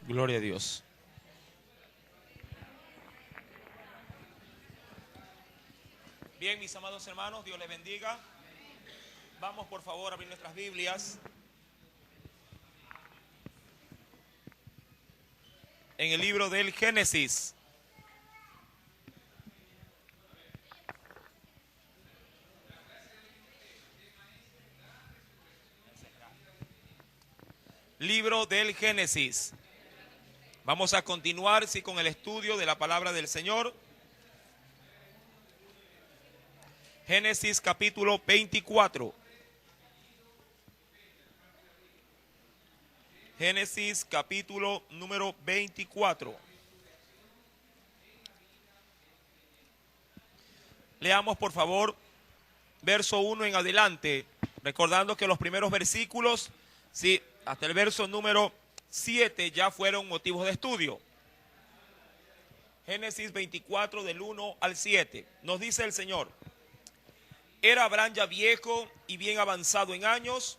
Gloria a Dios. Bien, mis amados hermanos, Dios les bendiga. Vamos por favor a abrir nuestras Biblias en el libro del Génesis. Libro del Génesis. Vamos a continuar con el estudio de la palabra del Señor. Génesis capítulo 24. Génesis capítulo número 24. Leamos por favor verso 1 en adelante, recordando que los primeros versículos, sí, hasta el verso número 7 ya fueron motivos de estudio. Génesis 24 del 1 al 7. Nos dice el Señor: Era Abraham ya viejo y bien avanzado en años,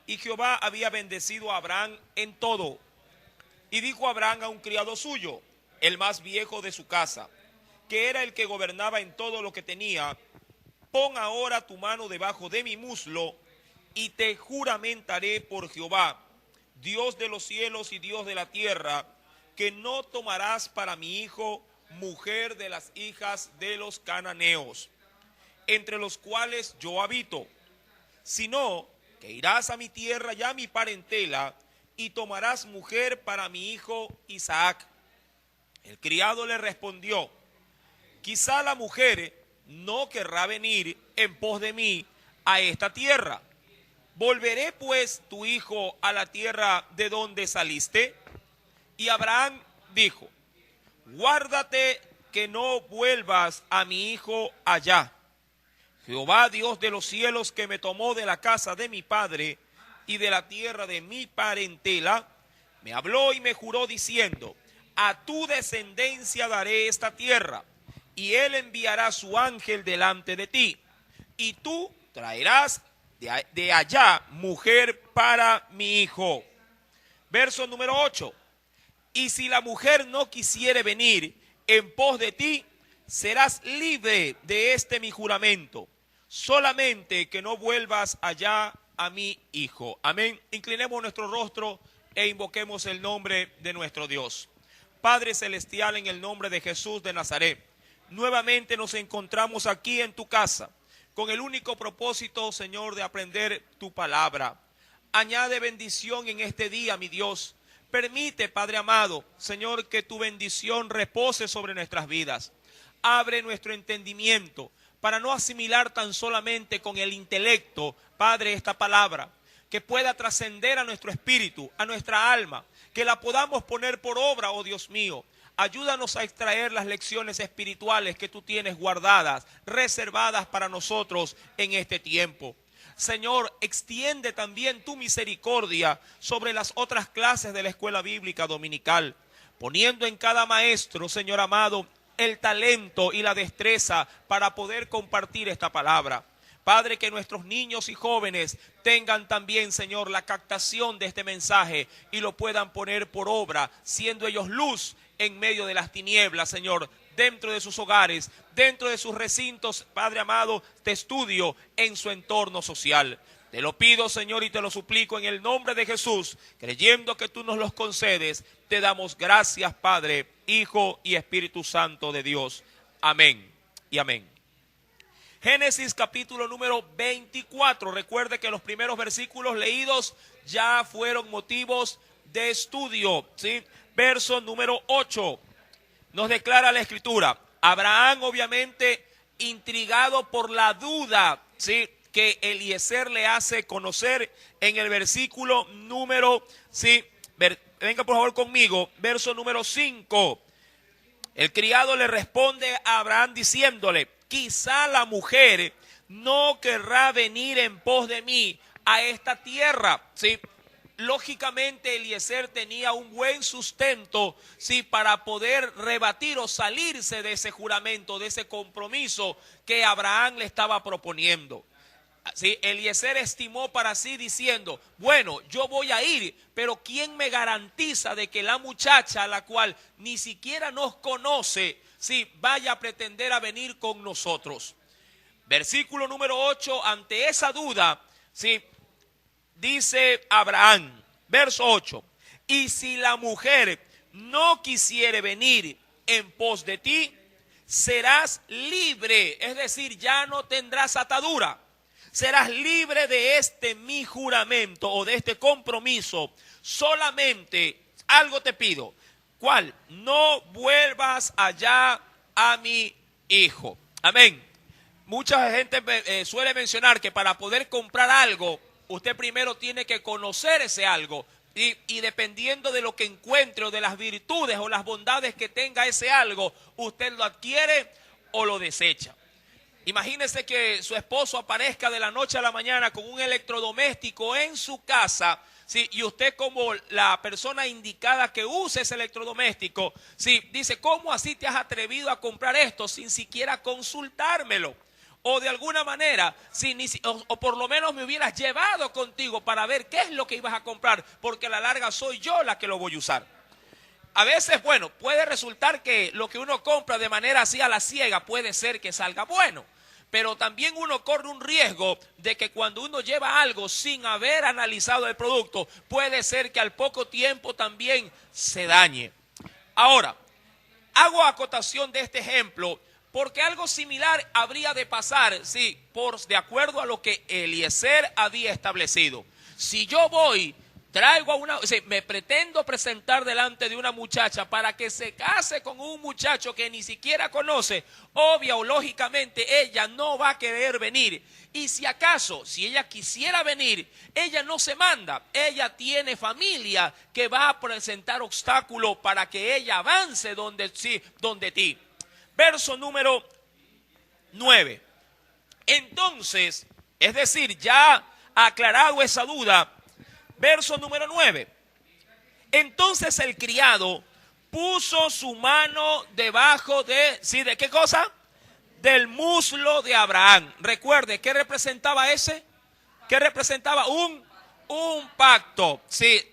y Jehová había bendecido a Abraham en todo. Y dijo Abraham a un criado suyo, el más viejo de su casa, que era el que gobernaba en todo lo que tenía: Pon ahora tu mano debajo de mi muslo, y te juramentaré por Jehová, Dios de los cielos y Dios de la tierra, que no tomarás para mi hijo mujer de las hijas de los cananeos, entre los cuales yo habito, sino que irás a mi tierra y a mi parentela, y tomarás mujer para mi hijo Isaac. El criado le respondió: Quizá la mujer no querrá venir en pos de mí a esta tierra. ¿Volveré pues tu hijo a la tierra de donde saliste? Y Abraham dijo: Guárdate que no vuelvas a mi hijo allá. Jehová, Dios de los cielos, que me tomó de la casa de mi padre y de la tierra de mi parentela, me habló y me juró diciendo: A tu descendencia daré esta tierra, y él enviará su ángel delante de ti, y tú traerás de allá mujer para mi hijo. Verso número 8. Y si la mujer no quisiere venir en pos de ti, serás libre de este mi juramento, solamente que no vuelvas allá a mi hijo. Amén. Inclinemos nuestro rostro e invoquemos el nombre de nuestro Dios. Padre celestial, en el nombre de Jesús de Nazaret, nuevamente nos encontramos aquí en tu casa, con el único propósito, Señor, de aprender tu palabra. Añade bendición en este día, mi Dios. Permite, Padre amado, Señor, que tu bendición repose sobre nuestras vidas. Abre nuestro entendimiento para no asimilar tan solamente con el intelecto, Padre, esta palabra, que pueda trascender a nuestro espíritu, a nuestra alma, que la podamos poner por obra, oh Dios mío. Ayúdanos a extraer las lecciones espirituales que tú tienes guardadas, reservadas para nosotros en este tiempo. Señor, extiende también tu misericordia sobre las otras clases de la escuela bíblica dominical, poniendo en cada maestro, Señor amado, el talento y la destreza para poder compartir esta palabra. Padre, que nuestros niños y jóvenes tengan también, Señor, la captación de este mensaje y lo puedan poner por obra, siendo ellos luz en medio de las tinieblas, Señor, dentro de sus hogares, dentro de sus recintos, Padre amado, de estudio, en su entorno social. Te lo pido, Señor, y te lo suplico en el nombre de Jesús, creyendo que tú nos los concedes. Te damos gracias, Padre, Hijo y Espíritu Santo de Dios. Amén y amén. Génesis capítulo número 24. Recuerde que los primeros versículos leídos ya fueron motivos de estudio, ¿sí? Verso número 8. Nos declara la Escritura. Abraham, obviamente, intrigado por la duda, ¿sí?, que Eliezer le hace conocer en el versículo número, ¿sí?, venga por favor conmigo, verso número 5. El criado le responde a Abraham diciéndole: Quizá la mujer no querrá venir en pos de mí a esta tierra, ¿sí? Lógicamente Eliezer tenía un buen sustento, sí, para poder rebatir o salirse de ese juramento, de ese compromiso que Abraham le estaba proponiendo. Sí, Eliezer estimó para sí diciendo, bueno, yo voy a ir, pero ¿quién me garantiza de que la muchacha, a la cual ni siquiera nos conoce, sí, vaya a pretender a venir con nosotros? Versículo número 8, ante esa duda, sí, dice Abraham, verso 8, y si la mujer no quisiere venir en pos de ti, serás libre, es decir, ya no tendrás atadura. Serás libre de este mi juramento o de este compromiso. Solamente algo te pido. ¿Cuál? No vuelvas allá a mi hijo. Amén. Mucha gente suele mencionar que para poder comprar algo, usted primero tiene que conocer ese algo. Y dependiendo de lo que encuentre o de las virtudes o las bondades que tenga ese algo, usted lo adquiere o lo desecha. Imagínese que su esposo aparezca de la noche a la mañana con un electrodoméstico en su casa, ¿sí? Y usted, como la persona indicada que use ese electrodoméstico, ¿sí?, dice, ¿cómo así te has atrevido a comprar esto sin siquiera consultármelo? O de alguna manera, o por lo menos me hubieras llevado contigo para ver qué es lo que ibas a comprar, porque a la larga soy yo la que lo voy a usar. A veces, bueno, puede resultar que lo que uno compra de manera así a la ciega puede ser que salga bueno. Pero también uno corre un riesgo de que cuando uno lleva algo sin haber analizado el producto, puede ser que al poco tiempo también se dañe. Ahora, hago acotación de este ejemplo porque algo similar habría de pasar, sí, de acuerdo a lo que Eliezer había establecido. Si yo voy, me pretendo presentar delante de una muchacha para que se case con un muchacho que ni siquiera conoce, obvia o lógicamente ella no va a querer venir. Y si acaso, si ella quisiera venir, ella no se manda. Ella tiene familia que va a presentar obstáculos para que ella avance donde ti. Verso número 9. Entonces, es decir, ya aclarado esa duda, verso número 9. Entonces el criado puso su mano debajo de, ¿sí? ¿De qué cosa? Del muslo de Abraham. Recuerde, ¿qué representaba ese? ¿Qué representaba? Un pacto. Sí.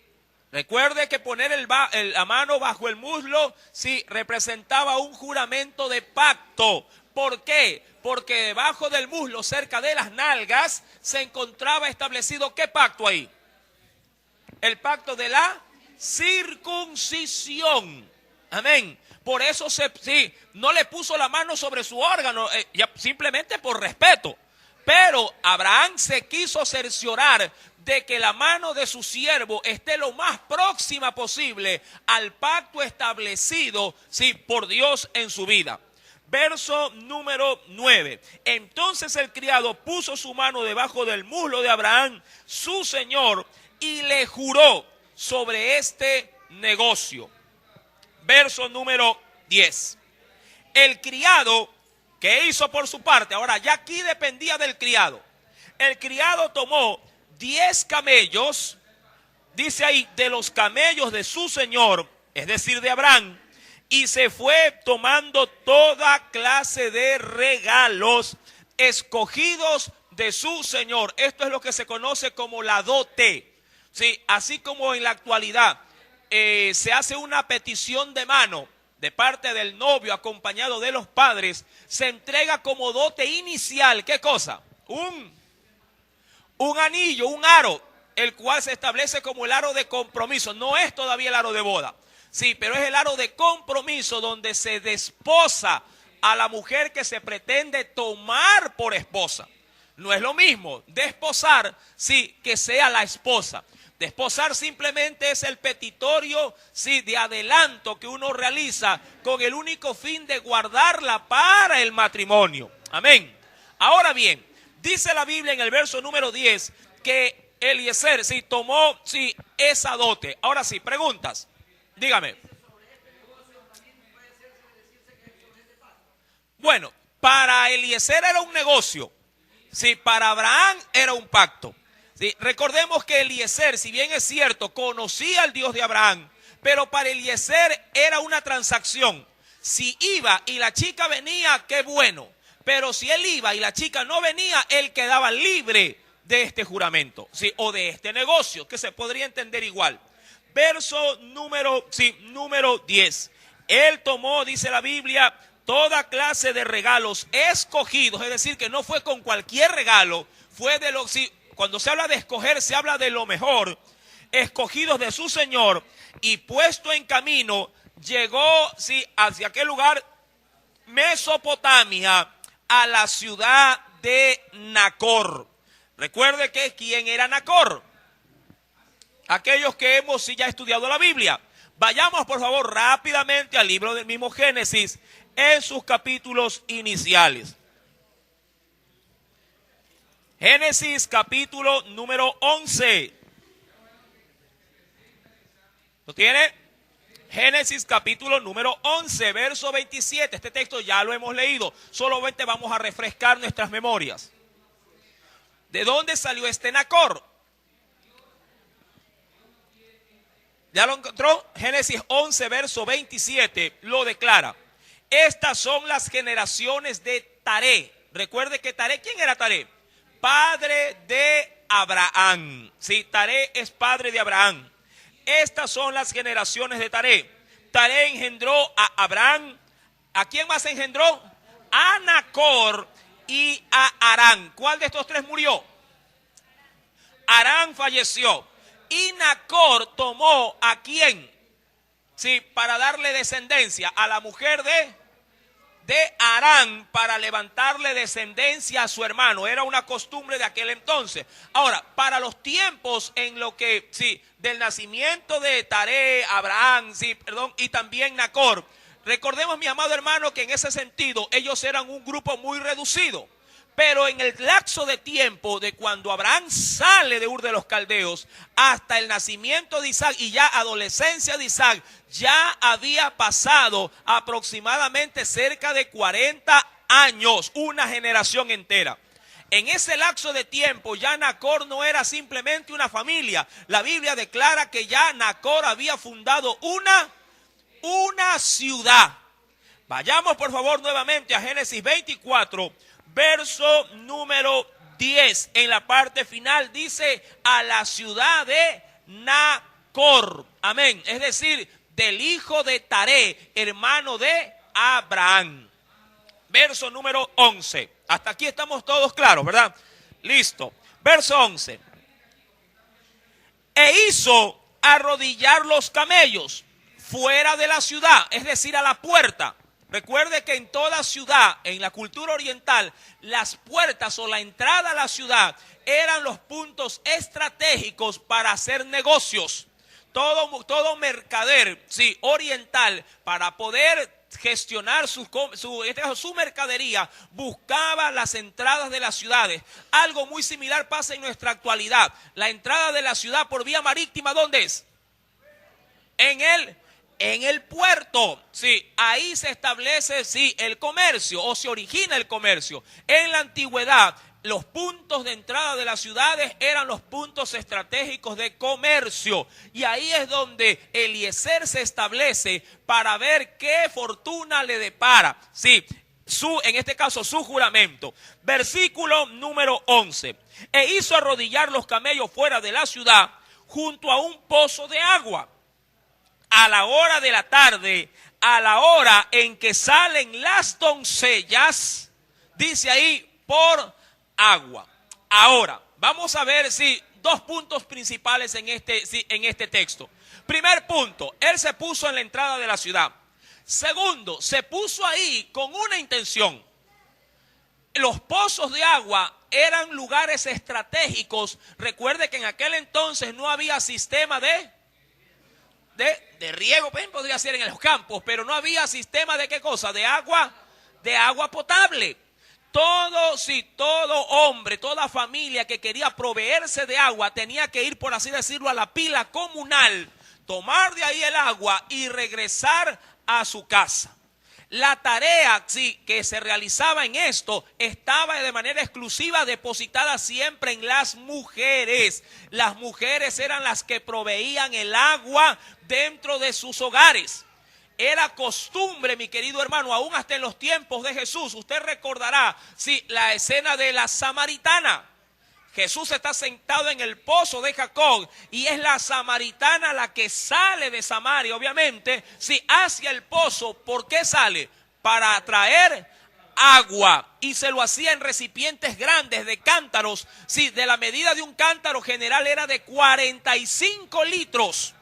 Recuerde que poner la mano bajo el muslo, sí, representaba un juramento de pacto. ¿Por qué? Porque debajo del muslo, cerca de las nalgas, se encontraba establecido ¿qué pacto ahí? El pacto de la circuncisión. Amén. Por eso no le puso la mano sobre su órgano, simplemente por respeto. Pero Abraham se quiso cerciorar de que la mano de su siervo esté lo más próxima posible al pacto establecido, sí, por Dios en su vida. Verso número 9. Entonces el criado puso su mano debajo del muslo de Abraham, su señor, y le juró sobre este negocio. Verso número 10. El criado, ¿qué hizo por su parte? Ahora, ya aquí dependía del criado. El criado tomó 10 camellos, dice ahí, de los camellos de su señor, es decir, de Abraham, y se fue tomando toda clase de regalos escogidos de su señor. Esto es lo que se conoce como la dote. Sí, así como en la actualidad se hace una petición de mano de parte del novio acompañado de los padres, se entrega como dote inicial, ¿qué cosa? Un anillo, un aro, el cual se establece como el aro de compromiso. No es todavía el aro de boda, sí, pero es el aro de compromiso donde se desposa a la mujer que se pretende tomar por esposa. No es lo mismo desposar, sí, que sea la esposa. Desposar simplemente es el petitorio, sí, de adelanto que uno realiza con el único fin de guardarla para el matrimonio. Amén. Ahora bien, dice la Biblia en el verso número 10 que Eliezer, sí, tomó, sí, esa dote. Ahora sí, preguntas. Dígame. Bueno, para Eliezer era un negocio. Sí, para Abraham era un pacto. Sí, recordemos que Eliezer, si bien es cierto, conocía al Dios de Abraham, pero para Eliezer era una transacción. Si iba y la chica venía, qué bueno. Pero si él iba y la chica no venía, él quedaba libre de este juramento, ¿sí? O de este negocio, que se podría entender igual. Verso número 10. Él tomó, dice la Biblia, toda clase de regalos escogidos, es decir, que no fue con cualquier regalo, fue de los, cuando se habla de escoger, se habla de lo mejor, escogidos de su Señor, y puesto en camino, llegó hacia aquel lugar, Mesopotamia, a la ciudad de Nacor. Recuerde que ¿quién era Nacor? Aquellos que hemos ya estudiado la Biblia. Vayamos por favor rápidamente al libro del mismo Génesis en sus capítulos iniciales. Génesis capítulo número 11. ¿Lo tiene? Génesis capítulo número 11, verso 27. Este texto ya lo hemos leído. Solamente vamos a refrescar nuestras memorias. ¿De dónde salió este Nacor? ¿Ya lo encontró? Génesis 11, verso 27 lo declara. Estas son las generaciones de Taré. Recuerde que Taré, ¿quién era Taré? Padre de Abraham. Sí, Taré es padre de Abraham. Estas son las generaciones de Taré. Taré engendró a Abraham. ¿A quién más engendró? A Nacor y a Harán. ¿Cuál de estos tres murió? Harán falleció. Y Nacor tomó ¿a quién? Sí, para darle descendencia a la mujer de Harán, para levantarle descendencia a su hermano. Era una costumbre de aquel entonces. Ahora, para los tiempos en lo que, del nacimiento de Taré, Abraham, y también Nacor, recordemos, mi amado hermano, que en ese sentido ellos eran un grupo muy reducido. Pero en el lapso de tiempo de cuando Abraham sale de Ur de los Caldeos hasta el nacimiento de Isaac y ya adolescencia de Isaac, ya había pasado aproximadamente cerca de 40 años, una generación entera. En ese lapso de tiempo ya Nacor no era simplemente una familia. La Biblia declara que ya Nacor había fundado una ciudad. Vayamos por favor nuevamente a Génesis 24. Verso número 10, en la parte final dice a la ciudad de Nacor. Amén. Es decir, del hijo de Taré, hermano de Abraham. Verso número 11. Hasta aquí estamos todos claros, ¿verdad? Listo. Verso 11. E hizo arrodillar los camellos fuera de la ciudad, es decir, a la puerta. Recuerde que en toda ciudad, en la cultura oriental, las puertas o la entrada a la ciudad eran los puntos estratégicos para hacer negocios. Todo mercader, oriental, para poder gestionar su mercadería, buscaba las entradas de las ciudades. Algo muy similar pasa en nuestra actualidad. La entrada de la ciudad por vía marítima, ¿dónde es? En el puerto, ahí se establece, el comercio o se origina el comercio. En la antigüedad, los puntos de entrada de las ciudades eran los puntos estratégicos de comercio. Y ahí es donde Eliezer se establece para ver qué fortuna le depara. En este caso, su juramento. Versículo número 11. E hizo arrodillar los camellos fuera de la ciudad, junto a un pozo de agua. A la hora de la tarde, a la hora en que salen las doncellas, dice ahí, por agua. Ahora, vamos a ver dos puntos principales en este texto. Primer punto, él se puso en la entrada de la ciudad. Segundo, se puso ahí con una intención. Los pozos de agua eran lugares estratégicos. Recuerde que en aquel entonces no había sistema de riego, podría ser en los campos, pero no había sistema de ¿qué cosa? De agua potable. Todo hombre, toda familia que quería proveerse de agua tenía que ir, por así decirlo, a la pila comunal, tomar de ahí el agua y regresar a su casa. La tarea que se realizaba en esto estaba de manera exclusiva depositada siempre en las mujeres. Las mujeres eran las que proveían el agua dentro de sus hogares. era costumbre, mi querido hermano, aún hasta en los tiempos de Jesús. Usted recordará, sí, la escena de la samaritana. Jesús está sentado en el pozo de Jacob y es la samaritana la que sale de Samaria, obviamente, sí, hacia el pozo. ¿Por qué sale? Para traer agua, y se lo hacía en recipientes grandes de cántaros. Sí, de la medida de un cántaro general era de 45 litros.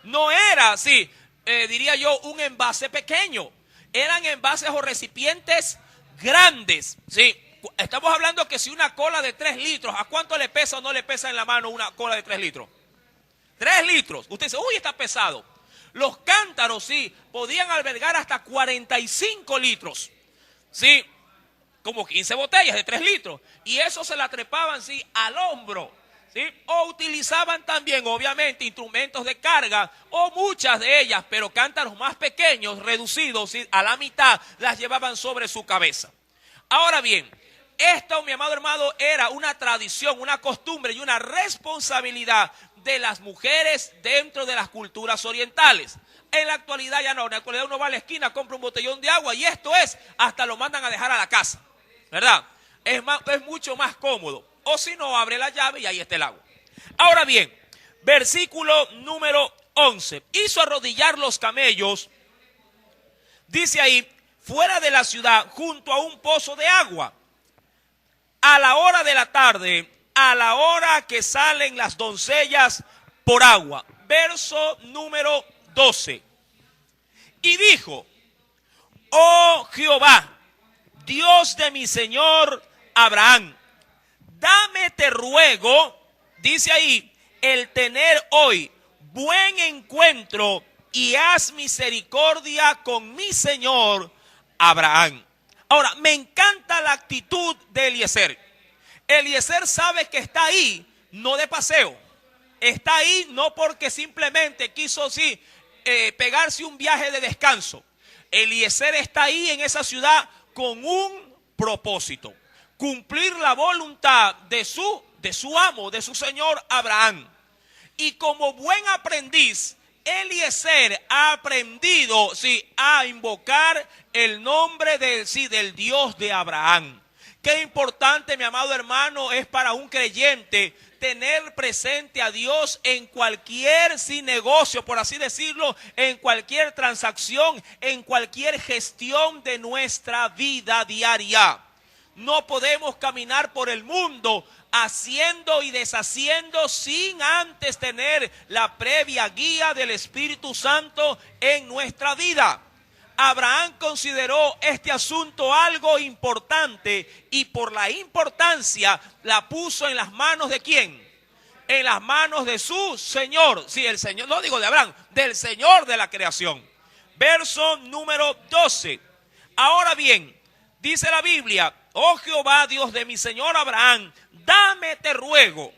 No era, sí, diría yo, un envase pequeño. Eran envases o recipientes grandes, sí. Estamos hablando que si una cola de 3 litros, ¿a cuánto le pesa o no le pesa en la mano una cola de 3 litros? 3 litros. Usted dice, uy, está pesado. Los cántaros, sí, podían albergar hasta 45 litros. Sí, como 15 botellas de 3 litros. Y eso se la trepaban, sí, al hombro. ¿Sí? O utilizaban también, obviamente, instrumentos de carga, o muchas de ellas, pero cántaros más pequeños, reducidos, ¿sí?, a la mitad, las llevaban sobre su cabeza. Ahora bien, esto, mi amado hermano, era una tradición, una costumbre y una responsabilidad de las mujeres dentro de las culturas orientales. En la actualidad ya no, en la actualidad uno va a la esquina, compra un botellón de agua y esto es, hasta lo mandan a dejar a la casa, ¿verdad? Es mucho más cómodo. O si no, abre la llave y ahí está el agua. Ahora bien, versículo número 11. Hizo arrodillar los camellos, dice ahí, fuera de la ciudad, junto a un pozo de agua, a la hora de la tarde, a la hora que salen las doncellas por agua. Verso número 12. Y dijo, oh Jehová, Dios de mi señor Abraham, dame, te ruego, dice ahí, el tener hoy buen encuentro y haz misericordia con mi señor Abraham. Ahora, me encanta la actitud de Eliezer. Eliezer sabe que está ahí, no de paseo. Está ahí no porque simplemente quiso, sí, pegarse un viaje de descanso. Eliezer está ahí en esa ciudad con un propósito: cumplir la voluntad de su amo, de su señor Abraham. Y como buen aprendiz, Eliezer ha aprendido, sí, a invocar el nombre del Dios de Abraham. Qué importante, mi amado hermano, es para un creyente tener presente a Dios en cualquier negocio, por así decirlo, en cualquier transacción, en cualquier gestión de nuestra vida diaria. No podemos caminar por el mundo haciendo y deshaciendo sin antes tener la previa guía del Espíritu Santo en nuestra vida. Abraham consideró este asunto algo importante y por la importancia la puso en las manos de ¿quién? En las manos de su Señor. Sí, el Señor, no digo de Abraham, del Señor de la creación. Verso número 12. Ahora bien, dice la Biblia, oh Jehová, Dios de mi señor Abraham, dame, te ruego,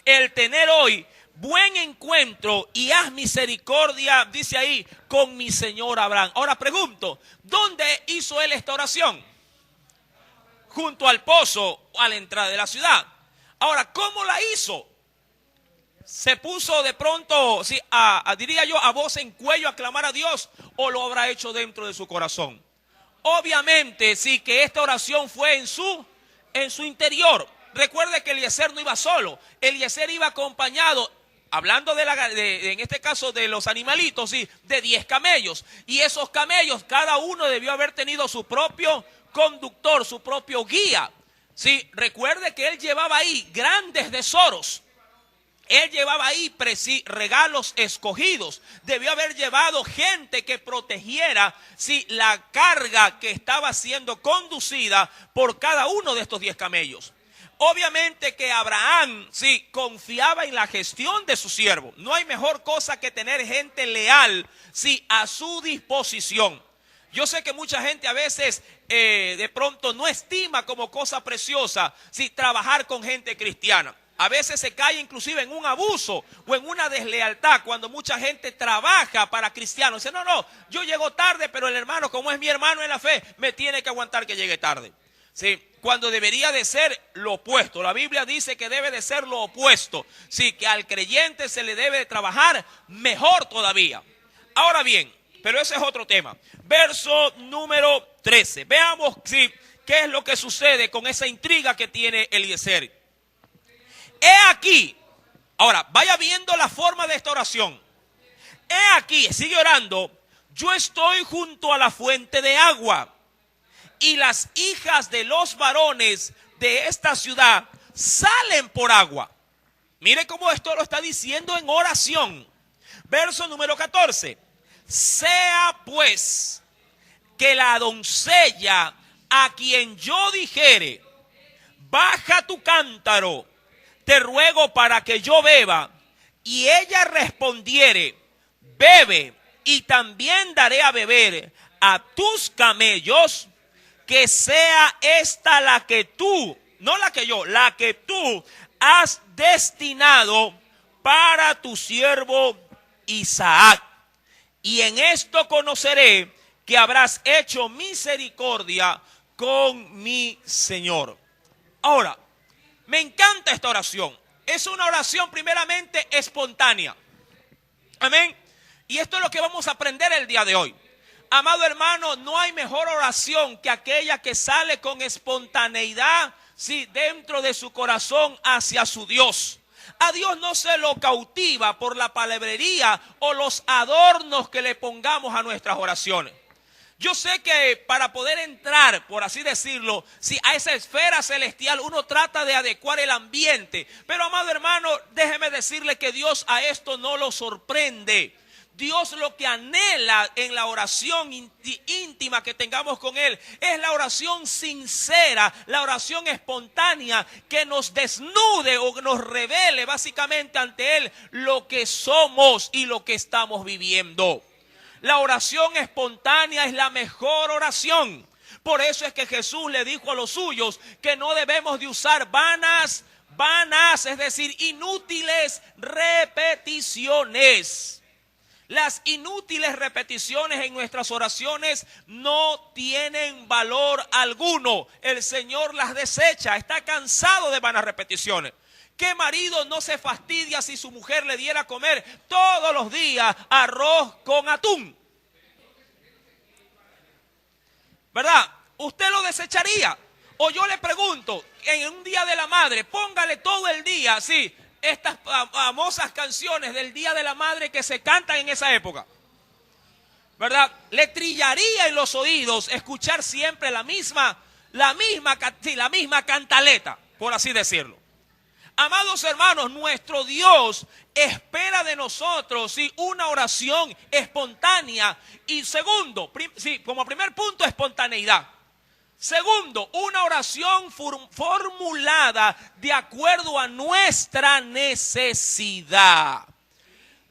el tener hoy buen encuentro y haz misericordia, dice ahí, con mi señor Abraham. Ahora pregunto, ¿dónde hizo él esta oración? Junto al pozo, a la entrada de la ciudad. Ahora, ¿cómo la hizo? ¿Se puso de pronto, sí, diría yo, a voz en cuello a clamar a Dios, o lo habrá hecho dentro de su corazón? Obviamente, sí, que esta oración fue en su interior. Recuerde que Eliezer no iba solo. Eliezer iba acompañado, hablando en este caso de los animalitos, sí, de 10 camellos. Y esos camellos, cada uno debió haber tenido su propio conductor, su propio guía. Sí, recuerde que él llevaba ahí grandes tesoros. Él llevaba ahí regalos escogidos. Debió haber llevado gente que protegiera, sí, la carga que estaba siendo conducida por cada uno de estos 10 camellos. Obviamente que Abraham, sí, confiaba en la gestión de su siervo. No hay mejor cosa que tener gente leal, sí, a su disposición. Yo sé que mucha gente a veces de pronto no estima como cosa preciosa, sí, trabajar con gente cristiana. A veces se cae inclusive en un abuso o en una deslealtad cuando mucha gente trabaja para cristianos. Dice, no, yo llego tarde, pero el hermano, como es mi hermano en la fe, me tiene que aguantar que llegue tarde. Sí, cuando debería de ser lo opuesto. La Biblia dice que debe de ser lo opuesto. Sí, que al creyente se le debe de trabajar mejor todavía. Ahora bien, pero ese es otro tema. Verso número 13. Veamos qué es lo que sucede con esa intriga que tiene Eliezer. He aquí, ahora vaya viendo la forma de esta oración. He aquí, sigue orando, yo estoy junto a la fuente de agua y las hijas de los varones de esta ciudad salen por agua. Mire cómo esto lo está diciendo en oración. Verso número 14. Sea pues que la doncella a quien yo dijere, baja tu cántaro, te ruego para que yo beba, y ella respondiere, bebe, y también daré a beber a tus camellos, que sea esta la que tú, no la que yo, la que tú has destinado para tu siervo Isaac. Y en esto conoceré que habrás hecho misericordia con mi Señor. Ahora, me encanta esta oración. Es una oración primeramente espontánea. Amén. Y esto es lo que vamos a aprender el día de hoy. Amado hermano, no hay mejor oración que aquella que sale con espontaneidad, dentro de su corazón hacia su Dios. A Dios no se lo cautiva por la palabrería o los adornos que le pongamos a nuestras oraciones. Yo sé que para poder entrar, por así decirlo, a esa esfera celestial uno trata de adecuar el ambiente. Pero amado hermano, déjeme decirle que Dios a esto no lo sorprende. Dios lo que anhela en la oración íntima que tengamos con Él es la oración sincera, la oración espontánea que nos desnude o nos revele básicamente ante Él lo que somos y lo que estamos viviendo. La oración espontánea es la mejor oración. Por eso es que Jesús le dijo a los suyos que no debemos de usar vanas, es decir, inútiles repeticiones. Las inútiles repeticiones en nuestras oraciones no tienen valor alguno. El Señor las desecha, está cansado de vanas repeticiones. ¿Qué marido no se fastidia si su mujer le diera a comer todos los días arroz con atún? ¿Verdad? ¿Usted lo desecharía? O yo le pregunto, en un día de la madre, póngale todo el día, estas famosas canciones del Día de la Madre que se cantan en esa época, ¿verdad? Le trillaría en los oídos escuchar siempre la misma cantaleta, por así decirlo. Amados hermanos, nuestro Dios espera de nosotros una oración espontánea. Y segundo, como primer punto, espontaneidad. Segundo, una oración formulada de acuerdo a nuestra necesidad.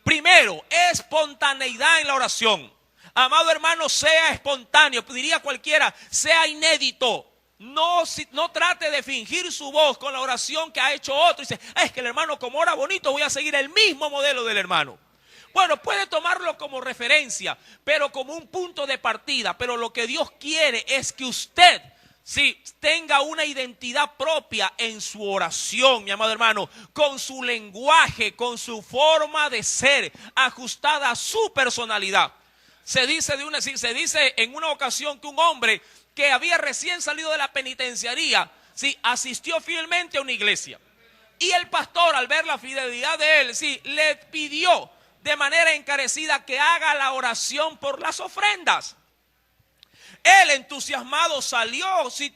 Primero, espontaneidad en la oración. Amado hermano, sea espontáneo, diría cualquiera, sea inédito. No trate de fingir su voz con la oración que ha hecho otro. Dice, es que el hermano como ora bonito, voy a seguir el mismo modelo del hermano. Bueno, puede tomarlo como referencia, pero como un punto de partida. Pero lo que Dios quiere es que usted tenga una identidad propia en su oración, mi amado hermano, con su lenguaje, con su forma de ser, ajustada a su personalidad. Se dice en una ocasión que un hombre que había recién salido de la penitenciaría, asistió fielmente a una iglesia. Y el pastor, al ver la fidelidad de él, le pidió de manera encarecida que haga la oración por las ofrendas. Él, entusiasmado, salió,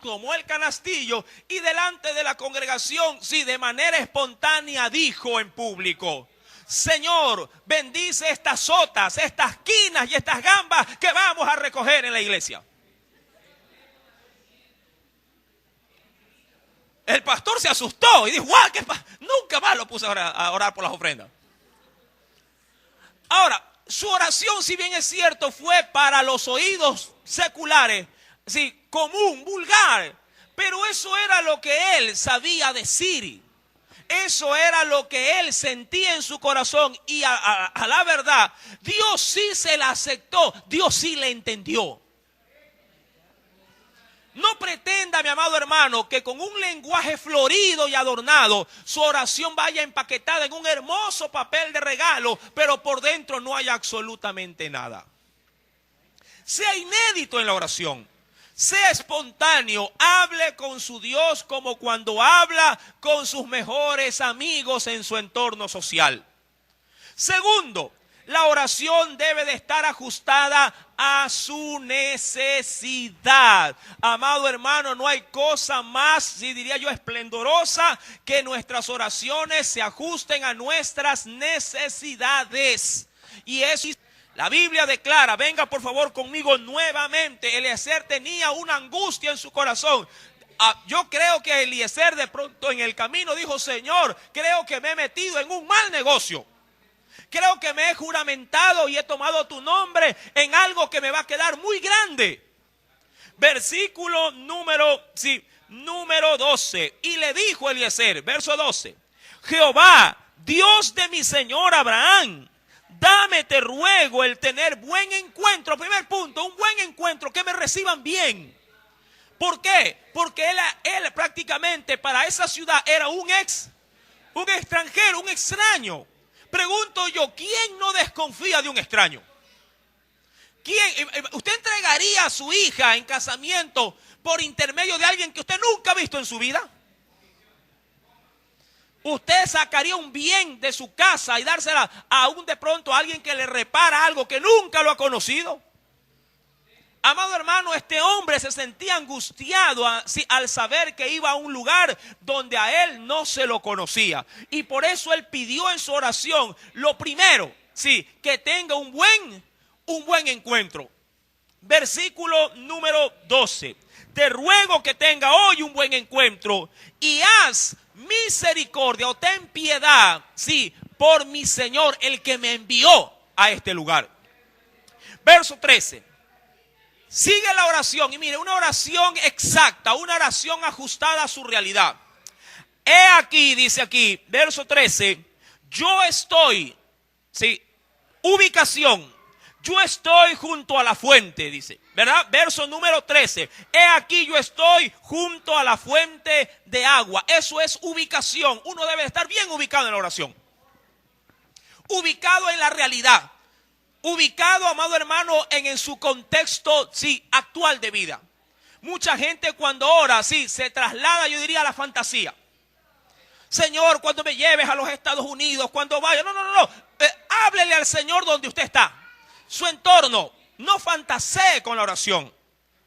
tomó el canastillo y delante de la congregación, de manera espontánea dijo en público: Señor, bendice estas sotas, estas quinas y estas gambas que vamos a recoger en la iglesia. El pastor se asustó y dijo, ¡guau! Nunca más lo puse a orar por las ofrendas. Ahora, su oración, si bien es cierto, fue para los oídos seculares, común, vulgar, pero eso era lo que él sabía decir. Eso era lo que él sentía en su corazón y a la verdad, Dios sí se la aceptó, Dios sí le entendió. No pretenda, mi amado hermano, que con un lenguaje florido y adornado, su oración vaya empaquetada en un hermoso papel de regalo, pero por dentro no haya absolutamente nada. Sea inédito en la oración. Sea espontáneo, hable con su Dios como cuando habla con sus mejores amigos en su entorno social. Segundo, la oración debe de estar ajustada a su necesidad. Amado hermano, no hay cosa más, si diría yo, esplendorosa que nuestras oraciones se ajusten a nuestras necesidades. Y eso la Biblia declara, venga por favor conmigo nuevamente, Eliezer tenía una angustia en su corazón. Yo creo que Eliezer de pronto en el camino dijo, Señor, creo que me he metido en un mal negocio. Creo que me he juramentado y he tomado tu nombre en algo que me va a quedar muy grande. Versículo número 12. Y le dijo Eliezer, verso 12, Jehová, Dios de mi señor Abraham, dame, te ruego, el tener buen encuentro. Primer punto, un buen encuentro, que me reciban bien. ¿Por qué? Porque él prácticamente para esa ciudad era un extranjero, un extraño. Pregunto yo, ¿quién no desconfía de un extraño? ¿Usted entregaría a su hija en casamiento por intermedio de alguien que usted nunca ha visto en su vida? ¿Usted sacaría un bien de su casa y dársela aún de pronto a alguien que le repara algo que nunca lo ha conocido? Amado hermano, este hombre se sentía angustiado al saber que iba a un lugar donde a él no se lo conocía. Y por eso él pidió en su oración, lo primero, que tenga un buen encuentro. Versículo número 12. Te ruego que tenga hoy un buen encuentro y haz misericordia o ten piedad, por mi Señor, el que me envió a este lugar. Verso 13. Sigue la oración y mire, una oración exacta, una oración ajustada a su realidad. He aquí, dice aquí, verso 13, yo estoy, ubicación, yo estoy junto a la fuente, dice, ¿verdad? Verso número 13, he aquí yo estoy junto a la fuente de agua. Eso es ubicación, uno debe estar bien ubicado en la oración. Ubicado en la realidad. Ubicado, amado hermano, en su contexto, actual de vida. Mucha gente cuando ora, se traslada, yo diría, a la fantasía. Señor, cuando me lleves a los Estados Unidos, cuando vaya, no. Háblele al Señor donde usted está. Su entorno, no fantasee con la oración.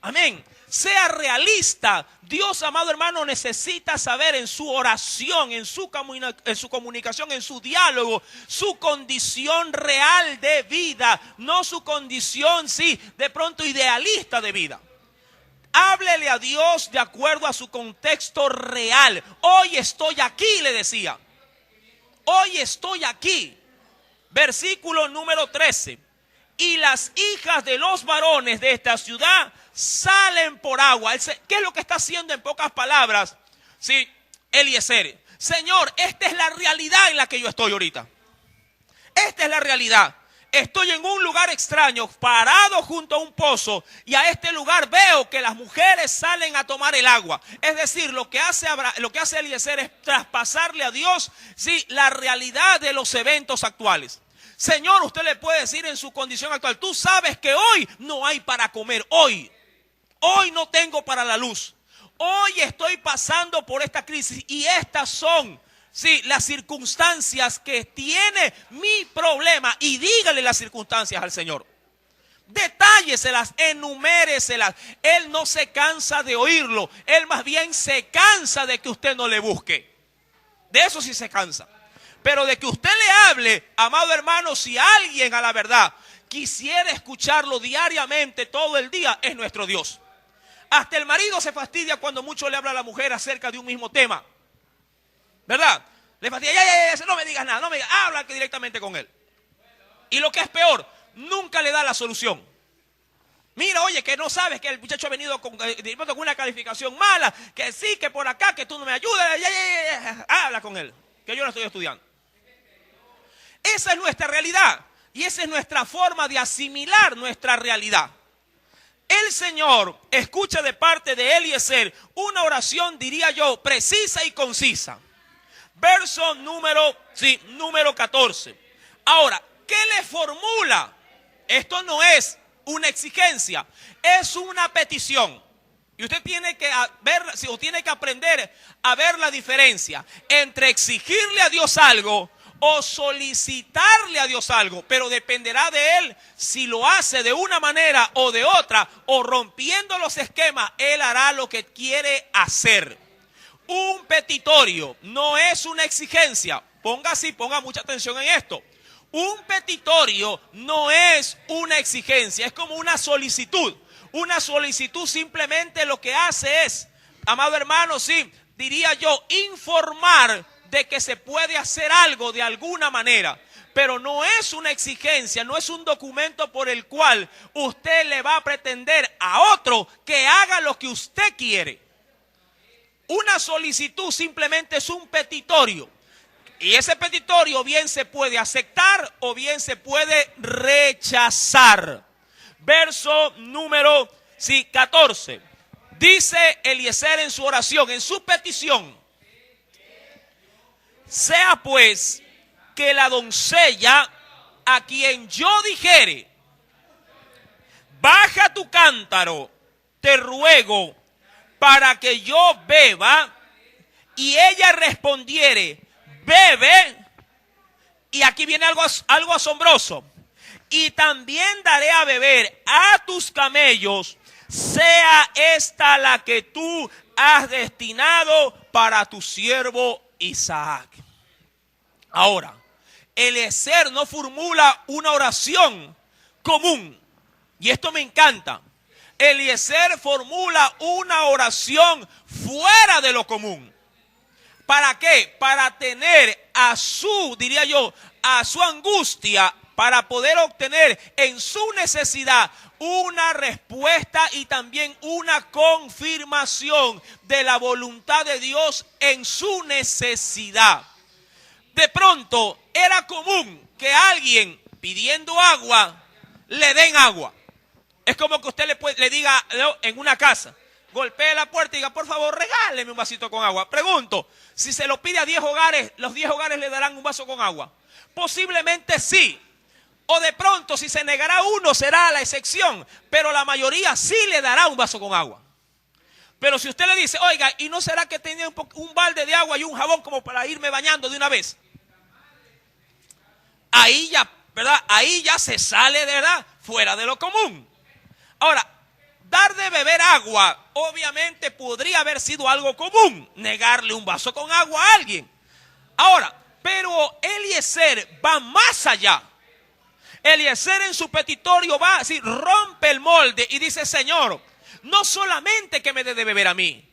Amén. Sea realista. Dios, amado hermano, necesita saber en su oración, en su comunicación, en su diálogo, su condición real de vida, no su condición, de pronto idealista de vida. Háblele a Dios de acuerdo a su contexto real. Hoy estoy aquí, le decía. Hoy estoy aquí. Versículo número 13. Y las hijas de los varones de esta ciudad salen por agua. ¿Qué es lo que está haciendo en pocas palabras? Eliezer. Señor, esta es la realidad en la que yo estoy ahorita. Esta es la realidad. Estoy en un lugar extraño, parado junto a un pozo, y a este lugar veo que las mujeres salen a tomar el agua. Es decir, lo que hace Eliezer es traspasarle a Dios, la realidad de los eventos actuales. Señor, usted le puede decir en su condición actual, tú sabes que hoy no hay para comer, hoy no tengo para la luz, hoy estoy pasando por esta crisis y estas son, las circunstancias que tiene mi problema, y dígale las circunstancias al Señor. Detálleselas, enuméreselas. Él no se cansa de oírlo, él más bien se cansa de que usted no le busque. De eso sí se cansa. Pero de que usted le hable, amado hermano, si alguien a la verdad quisiera escucharlo diariamente todo el día, es nuestro Dios. Hasta el marido se fastidia cuando mucho le habla a la mujer acerca de un mismo tema. ¿Verdad? Le fastidia, ya, no me digas nada, habla directamente con él. Y lo que es peor, nunca le da la solución. Mira, oye, que no sabes que el muchacho ha venido con una calificación mala, que sí, que por acá, que tú no me ayudas, habla con él, que yo no estoy estudiando. Esa es nuestra realidad y esa es nuestra forma de asimilar nuestra realidad. El Señor escucha de parte de Eliezer una oración, diría yo, precisa y concisa. Verso número 14. Ahora, ¿qué le formula? Esto no es una exigencia, es una petición. Y usted tiene que ver, o tiene que aprender a ver la diferencia entre exigirle a Dios algo o solicitarle a Dios algo, pero dependerá de Él si lo hace de una manera o de otra, o rompiendo los esquemas, Él hará lo que quiere hacer. Un petitorio no es una exigencia. Ponga mucha atención en esto. Un petitorio no es una exigencia, es como una solicitud. Una solicitud simplemente lo que hace es, amado hermano, sí, diría yo, informar de que se puede hacer algo de alguna manera, pero no es una exigencia, no es un documento por el cual usted le va a pretender a otro que haga lo que usted quiere. Una solicitud simplemente es un petitorio, y ese petitorio bien se puede aceptar o bien se puede rechazar. Verso número 14. Dice Eliezer en su oración, en su petición: sea pues que la doncella a quien yo dijere, baja tu cántaro, te ruego, para que yo beba, y ella respondiere, bebe, y aquí viene algo asombroso, y también daré a beber a tus camellos, sea esta la que tú has destinado para tu siervo Isaac. Ahora, Eliezer no formula una oración común, y esto me encanta. Eliezer formula una oración fuera de lo común. ¿Para qué? Para tener a su angustia, para poder obtener en su necesidad una respuesta y también una confirmación de la voluntad de Dios en su necesidad. De pronto era común que alguien pidiendo agua le den agua. Es como que usted le diga en una casa, golpee la puerta y diga, por favor, regáleme un vasito con agua. Pregunto, si se lo pide a 10 hogares, ¿los 10 hogares le darán un vaso con agua? Posiblemente sí. O de pronto, si se negará uno, será la excepción. Pero la mayoría sí le dará un vaso con agua. Pero si usted le dice, oiga, ¿y no será que tenía un balde de agua y un jabón como para irme bañando de una vez? Ahí ya, ¿verdad? Ahí ya se sale de verdad fuera de lo común. Ahora, dar de beber agua, obviamente podría haber sido algo común, negarle un vaso con agua a alguien. Ahora, pero Eliezer va más allá. Eliezer en su petitorio va, así, rompe el molde y dice, Señor, no solamente que me dé de beber a mí.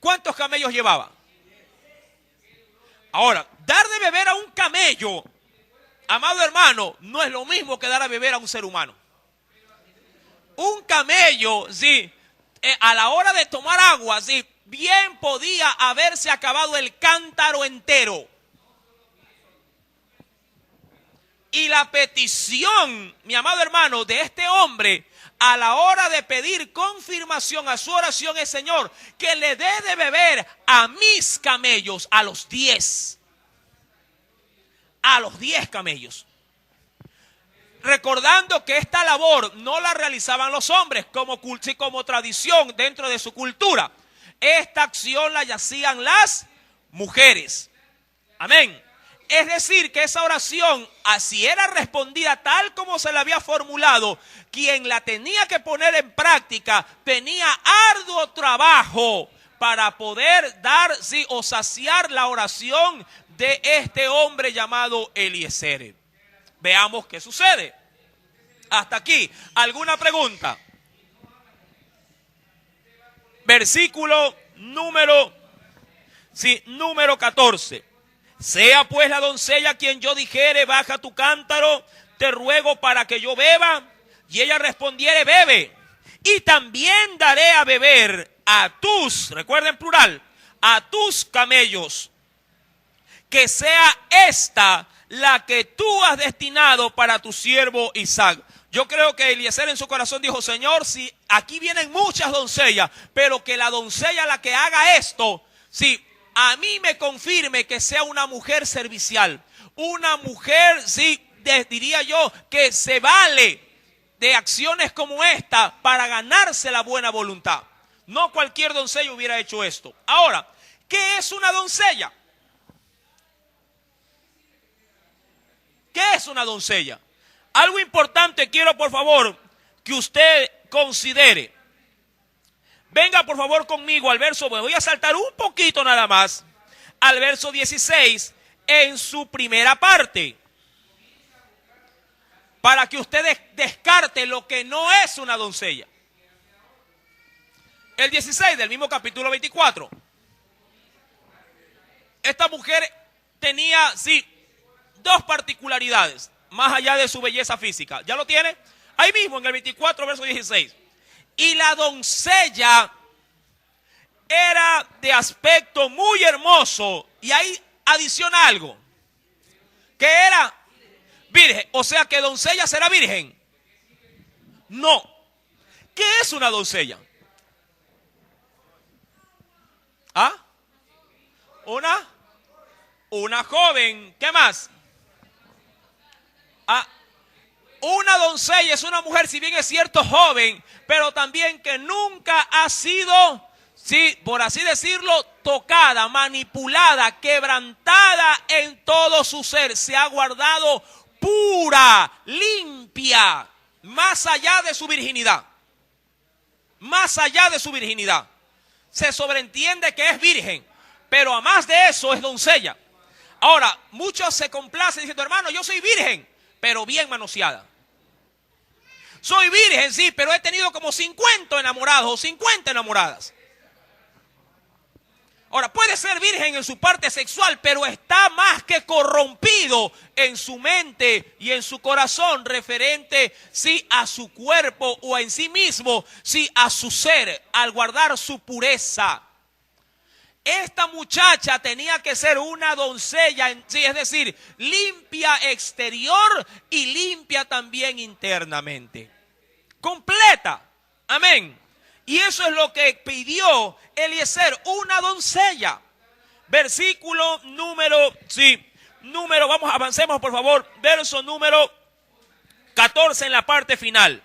¿Cuántos camellos llevaba? Ahora, dar de beber a un camello, amado hermano, no es lo mismo que dar a beber a un ser humano. Un camello, sí, a la hora de tomar agua, sí, bien podía haberse acabado el cántaro entero. Y la petición, mi amado hermano, de este hombre a la hora de pedir confirmación a su oración es, Señor, que le dé de beber a mis camellos, a los 10. A los 10 camellos. Recordando que esta labor no la realizaban los hombres como tradición dentro de su cultura. Esta acción la hacían las mujeres. Amén. Es decir, que esa oración, así era respondida tal como se la había formulado, quien la tenía que poner en práctica tenía arduo trabajo para poder dar, sí, o saciar la oración de este hombre llamado Eliezer. Veamos qué sucede. Hasta aquí, ¿alguna pregunta? Versículo número 14. Sea pues la doncella quien yo dijere, baja tu cántaro, te ruego para que yo beba. Y ella respondiere, bebe. Y también daré a beber a tus, recuerden plural, a tus camellos. Que sea esta la que tú has destinado para tu siervo Isaac. Yo creo que Eliezer en su corazón dijo, Señor, si aquí vienen muchas doncellas, pero que la doncella la que haga esto, sí, a mí me confirme que sea una mujer servicial, una mujer, sí, diría yo, que se vale de acciones como esta para ganarse la buena voluntad. No cualquier doncella hubiera hecho esto. Ahora, ¿qué es una doncella? ¿Qué es una doncella? Algo importante quiero, por favor, que usted considere. Venga, por favor, conmigo al verso, me voy a saltar un poquito nada más, al verso 16, en su primera parte, para que usted descarte lo que no es una doncella. El 16 del mismo capítulo 24. Esta mujer tenía, sí, dos particularidades, más allá de su belleza física. ¿Ya lo tiene? Ahí mismo en el 24, verso 16. Y la doncella era de aspecto muy hermoso. Y ahí adiciona algo. Que era virgen. O sea que doncella será virgen. No. ¿Qué es una doncella? ¿Ah? Una joven. ¿Qué más? Ah, una doncella es una mujer, si bien es cierto, joven, pero también que nunca ha sido, sí, por así decirlo, tocada, manipulada, quebrantada en todo su ser. Se ha guardado pura, limpia, más allá de su virginidad. Más allá de su virginidad. Se sobreentiende que es virgen, pero a más de eso es doncella. Ahora, muchos se complacen diciendo, hermano, yo soy virgen, pero bien manoseada. Soy virgen, sí, pero he tenido como 50 enamorados o 50 enamoradas. Ahora, puede ser virgen en su parte sexual, pero está más que corrompido en su mente y en su corazón referente, sí, a su cuerpo o en sí mismo, sí, a su ser, al guardar su pureza. Esta muchacha tenía que ser una doncella, sí, es decir, limpia exterior y limpia también internamente. Completa. Amén. Y eso es lo que pidió Eliezer, una doncella. Versículo número, avancemos por favor, verso número 14 en la parte final,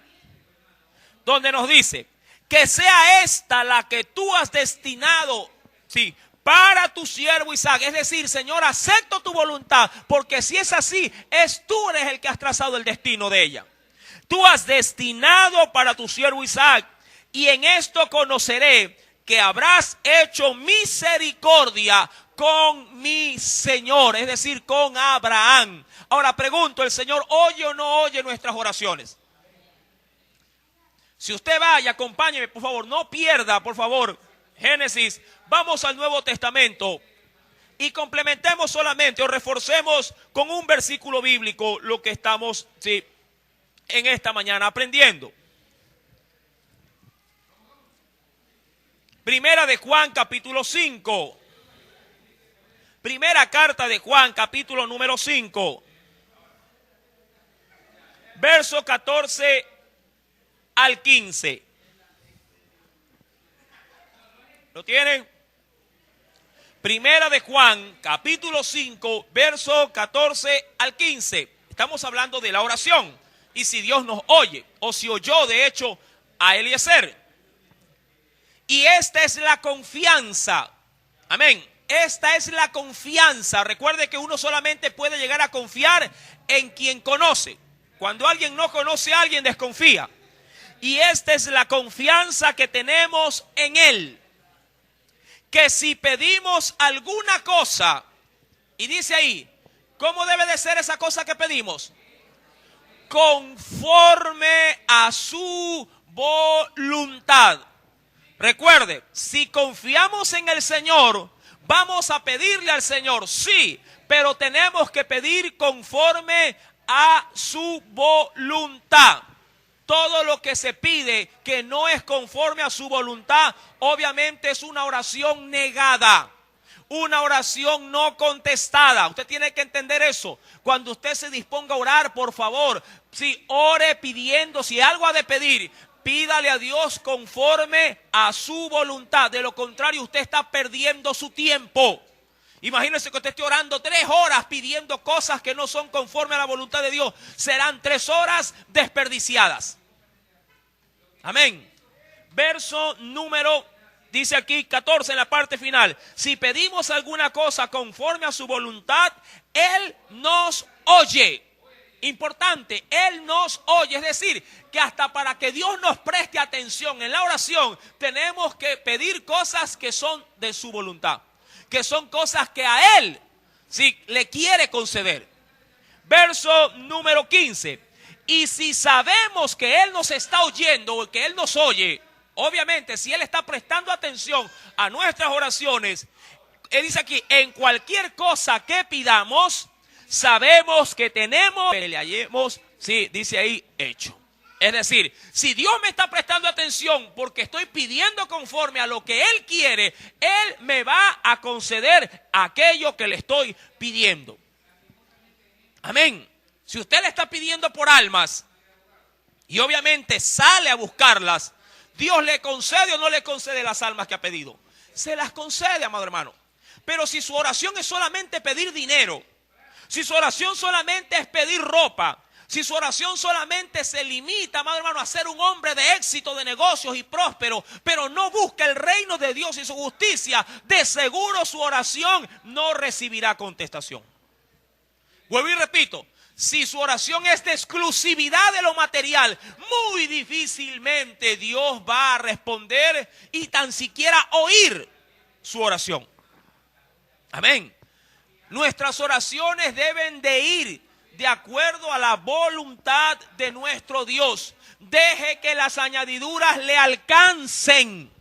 donde nos dice, que sea esta la que tú has destinado, sí, para tu siervo Isaac. Es decir, Señor, acepto tu voluntad, porque si es así, tú eres el que has trazado el destino de ella. Tú has destinado para tu siervo Isaac, y en esto conoceré que habrás hecho misericordia con mi Señor, es decir, con Abraham. Ahora pregunto, ¿el Señor oye o no oye nuestras oraciones? Si usted vaya, acompáñeme, por favor, no pierda, por favor, Génesis. Vamos al Nuevo Testamento y complementemos solamente o reforcemos con un versículo bíblico lo que estamos, sí, en esta mañana aprendiendo. Primera de Juan, capítulo 5. Primera carta de Juan, capítulo número 5. Verso 14 al 15. ¿Lo tienen? Primera de Juan, capítulo 5, verso 14 al 15. Estamos hablando de la oración. Y si Dios nos oye, o si oyó de hecho a Eliezer. Y esta es la confianza. Amén. Esta es la confianza. Recuerde que uno solamente puede llegar a confiar en quien conoce. Cuando alguien no conoce a alguien, desconfía. Y esta es la confianza que tenemos en Él. Que si pedimos alguna cosa, y dice ahí, ¿cómo debe de ser esa cosa que pedimos? Conforme a su voluntad. Recuerde, si confiamos en el Señor, vamos a pedirle al Señor, sí, pero tenemos que pedir conforme a su voluntad. Todo lo que se pide que no es conforme a su voluntad, obviamente es una oración negada, una oración no contestada. Usted tiene que entender eso. Cuando usted se disponga a orar, por favor, si ore pidiendo, si algo ha de pedir, pídale a Dios conforme a su voluntad. De lo contrario, usted está perdiendo su tiempo. Imagínese que usted esté orando 3 horas pidiendo cosas que no son conforme a la voluntad de Dios. Serán 3 horas desperdiciadas. Amén. Verso número, dice aquí 14 en la parte final. Si pedimos alguna cosa conforme a su voluntad, Él nos oye. Importante, Él nos oye. Es decir, que hasta para que Dios nos preste atención en la oración, tenemos que pedir cosas que son de su voluntad. Que son cosas que a Él sí le quiere conceder. Verso número 15. Y si sabemos que Él nos está oyendo o que Él nos oye, obviamente si Él está prestando atención a nuestras oraciones, Él dice aquí, en cualquier cosa que pidamos, sabemos que tenemos, que le hayamos, sí, dice ahí, hecho. Es decir, si Dios me está prestando atención porque estoy pidiendo conforme a lo que Él quiere, Él me va a conceder aquello que le estoy pidiendo. Amén. Si usted le está pidiendo por almas y obviamente sale a buscarlas, ¿Dios le concede o no le concede las almas que ha pedido? Se las concede, amado hermano. Pero si su oración es solamente pedir dinero, si su oración solamente es pedir ropa, si su oración solamente se limita, amado hermano, a ser un hombre de éxito, de negocios y próspero, pero no busca el reino de Dios y su justicia, de seguro su oración no recibirá contestación. Vuelvo y repito, si su oración es de exclusividad de lo material, muy difícilmente Dios va a responder y tan siquiera oír su oración. Amén. Nuestras oraciones deben de ir de acuerdo a la voluntad de nuestro Dios. Deje que las añadiduras le alcancen.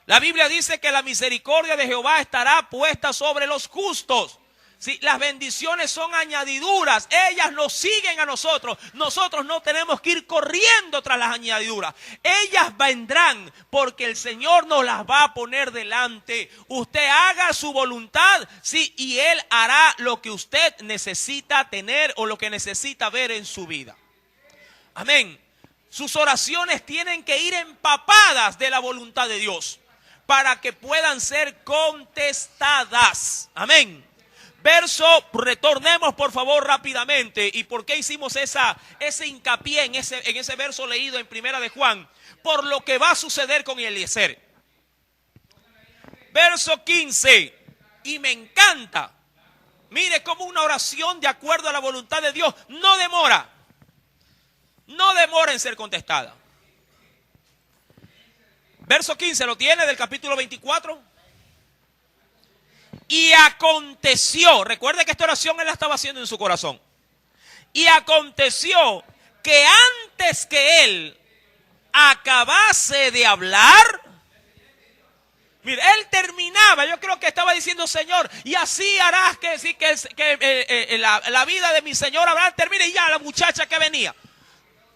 La Biblia dice que la misericordia de Jehová estará puesta sobre los justos. Sí, las bendiciones son añadiduras, ellas nos siguen a nosotros. Nosotros no tenemos que ir corriendo tras las añadiduras. Ellas vendrán porque el Señor nos las va a poner delante. Usted haga su voluntad, sí, y Él hará lo que usted necesita tener o lo que necesita ver en su vida. Amén. Sus oraciones tienen que ir empapadas de la voluntad de Dios para que puedan ser contestadas. Amén. Verso, retornemos por favor rápidamente. ¿Y por qué hicimos ese hincapié en ese verso leído en Primera de Juan? Por lo que va a suceder con Eliezer. Verso 15. Y me encanta. Mire cómo una oración de acuerdo a la voluntad de Dios no demora. No demora en ser contestada. Verso 15, ¿lo tiene del capítulo 24? Y aconteció, recuerde que esta oración él la estaba haciendo en su corazón. Y aconteció que antes que él acabase de hablar, mire, él terminaba, yo creo que estaba diciendo, Señor, y así harás que la vida de mi Señor Abraham termine. Y ya la muchacha que venía,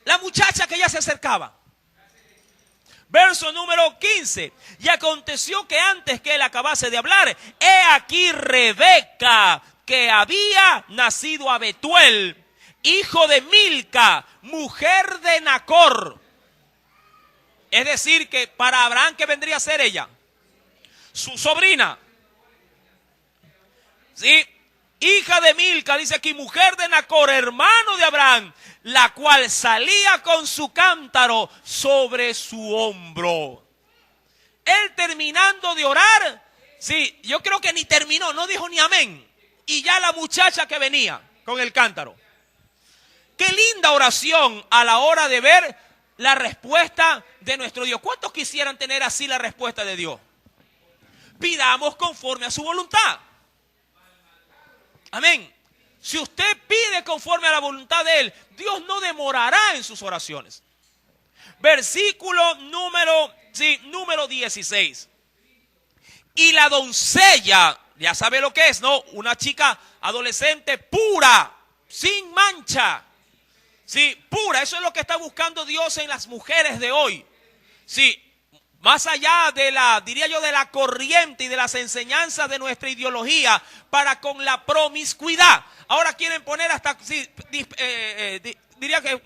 la muchacha que ya se acercaba. Verso número 15. Y aconteció que antes que él acabase de hablar, he aquí Rebeca, que había nacido a Betuel, hijo de Milca, mujer de Nacor. Es decir, que para Abraham, ¿qué vendría a ser ella? Su sobrina. ¿Sí? Hija de Milca, dice aquí, mujer de Nacor, hermano de Abraham, la cual salía con su cántaro sobre su hombro. Él terminando de orar, sí, yo creo que ni terminó, no dijo ni amén. Y ya la muchacha que venía con el cántaro. Qué linda oración a la hora de ver la respuesta de nuestro Dios. ¿Cuántos quisieran tener así la respuesta de Dios? Pidamos conforme a su voluntad. Amén. Si usted pide conforme a la voluntad de Él, Dios no demorará en sus oraciones. Versículo número 16. Y la doncella, ya sabe lo que es, ¿no? Una chica adolescente pura, sin mancha. Sí, pura, eso es lo que está buscando Dios en las mujeres de hoy. Sí, más allá de la corriente y de las enseñanzas de nuestra ideología para con la promiscuidad. Ahora quieren poner hasta, sí, diría que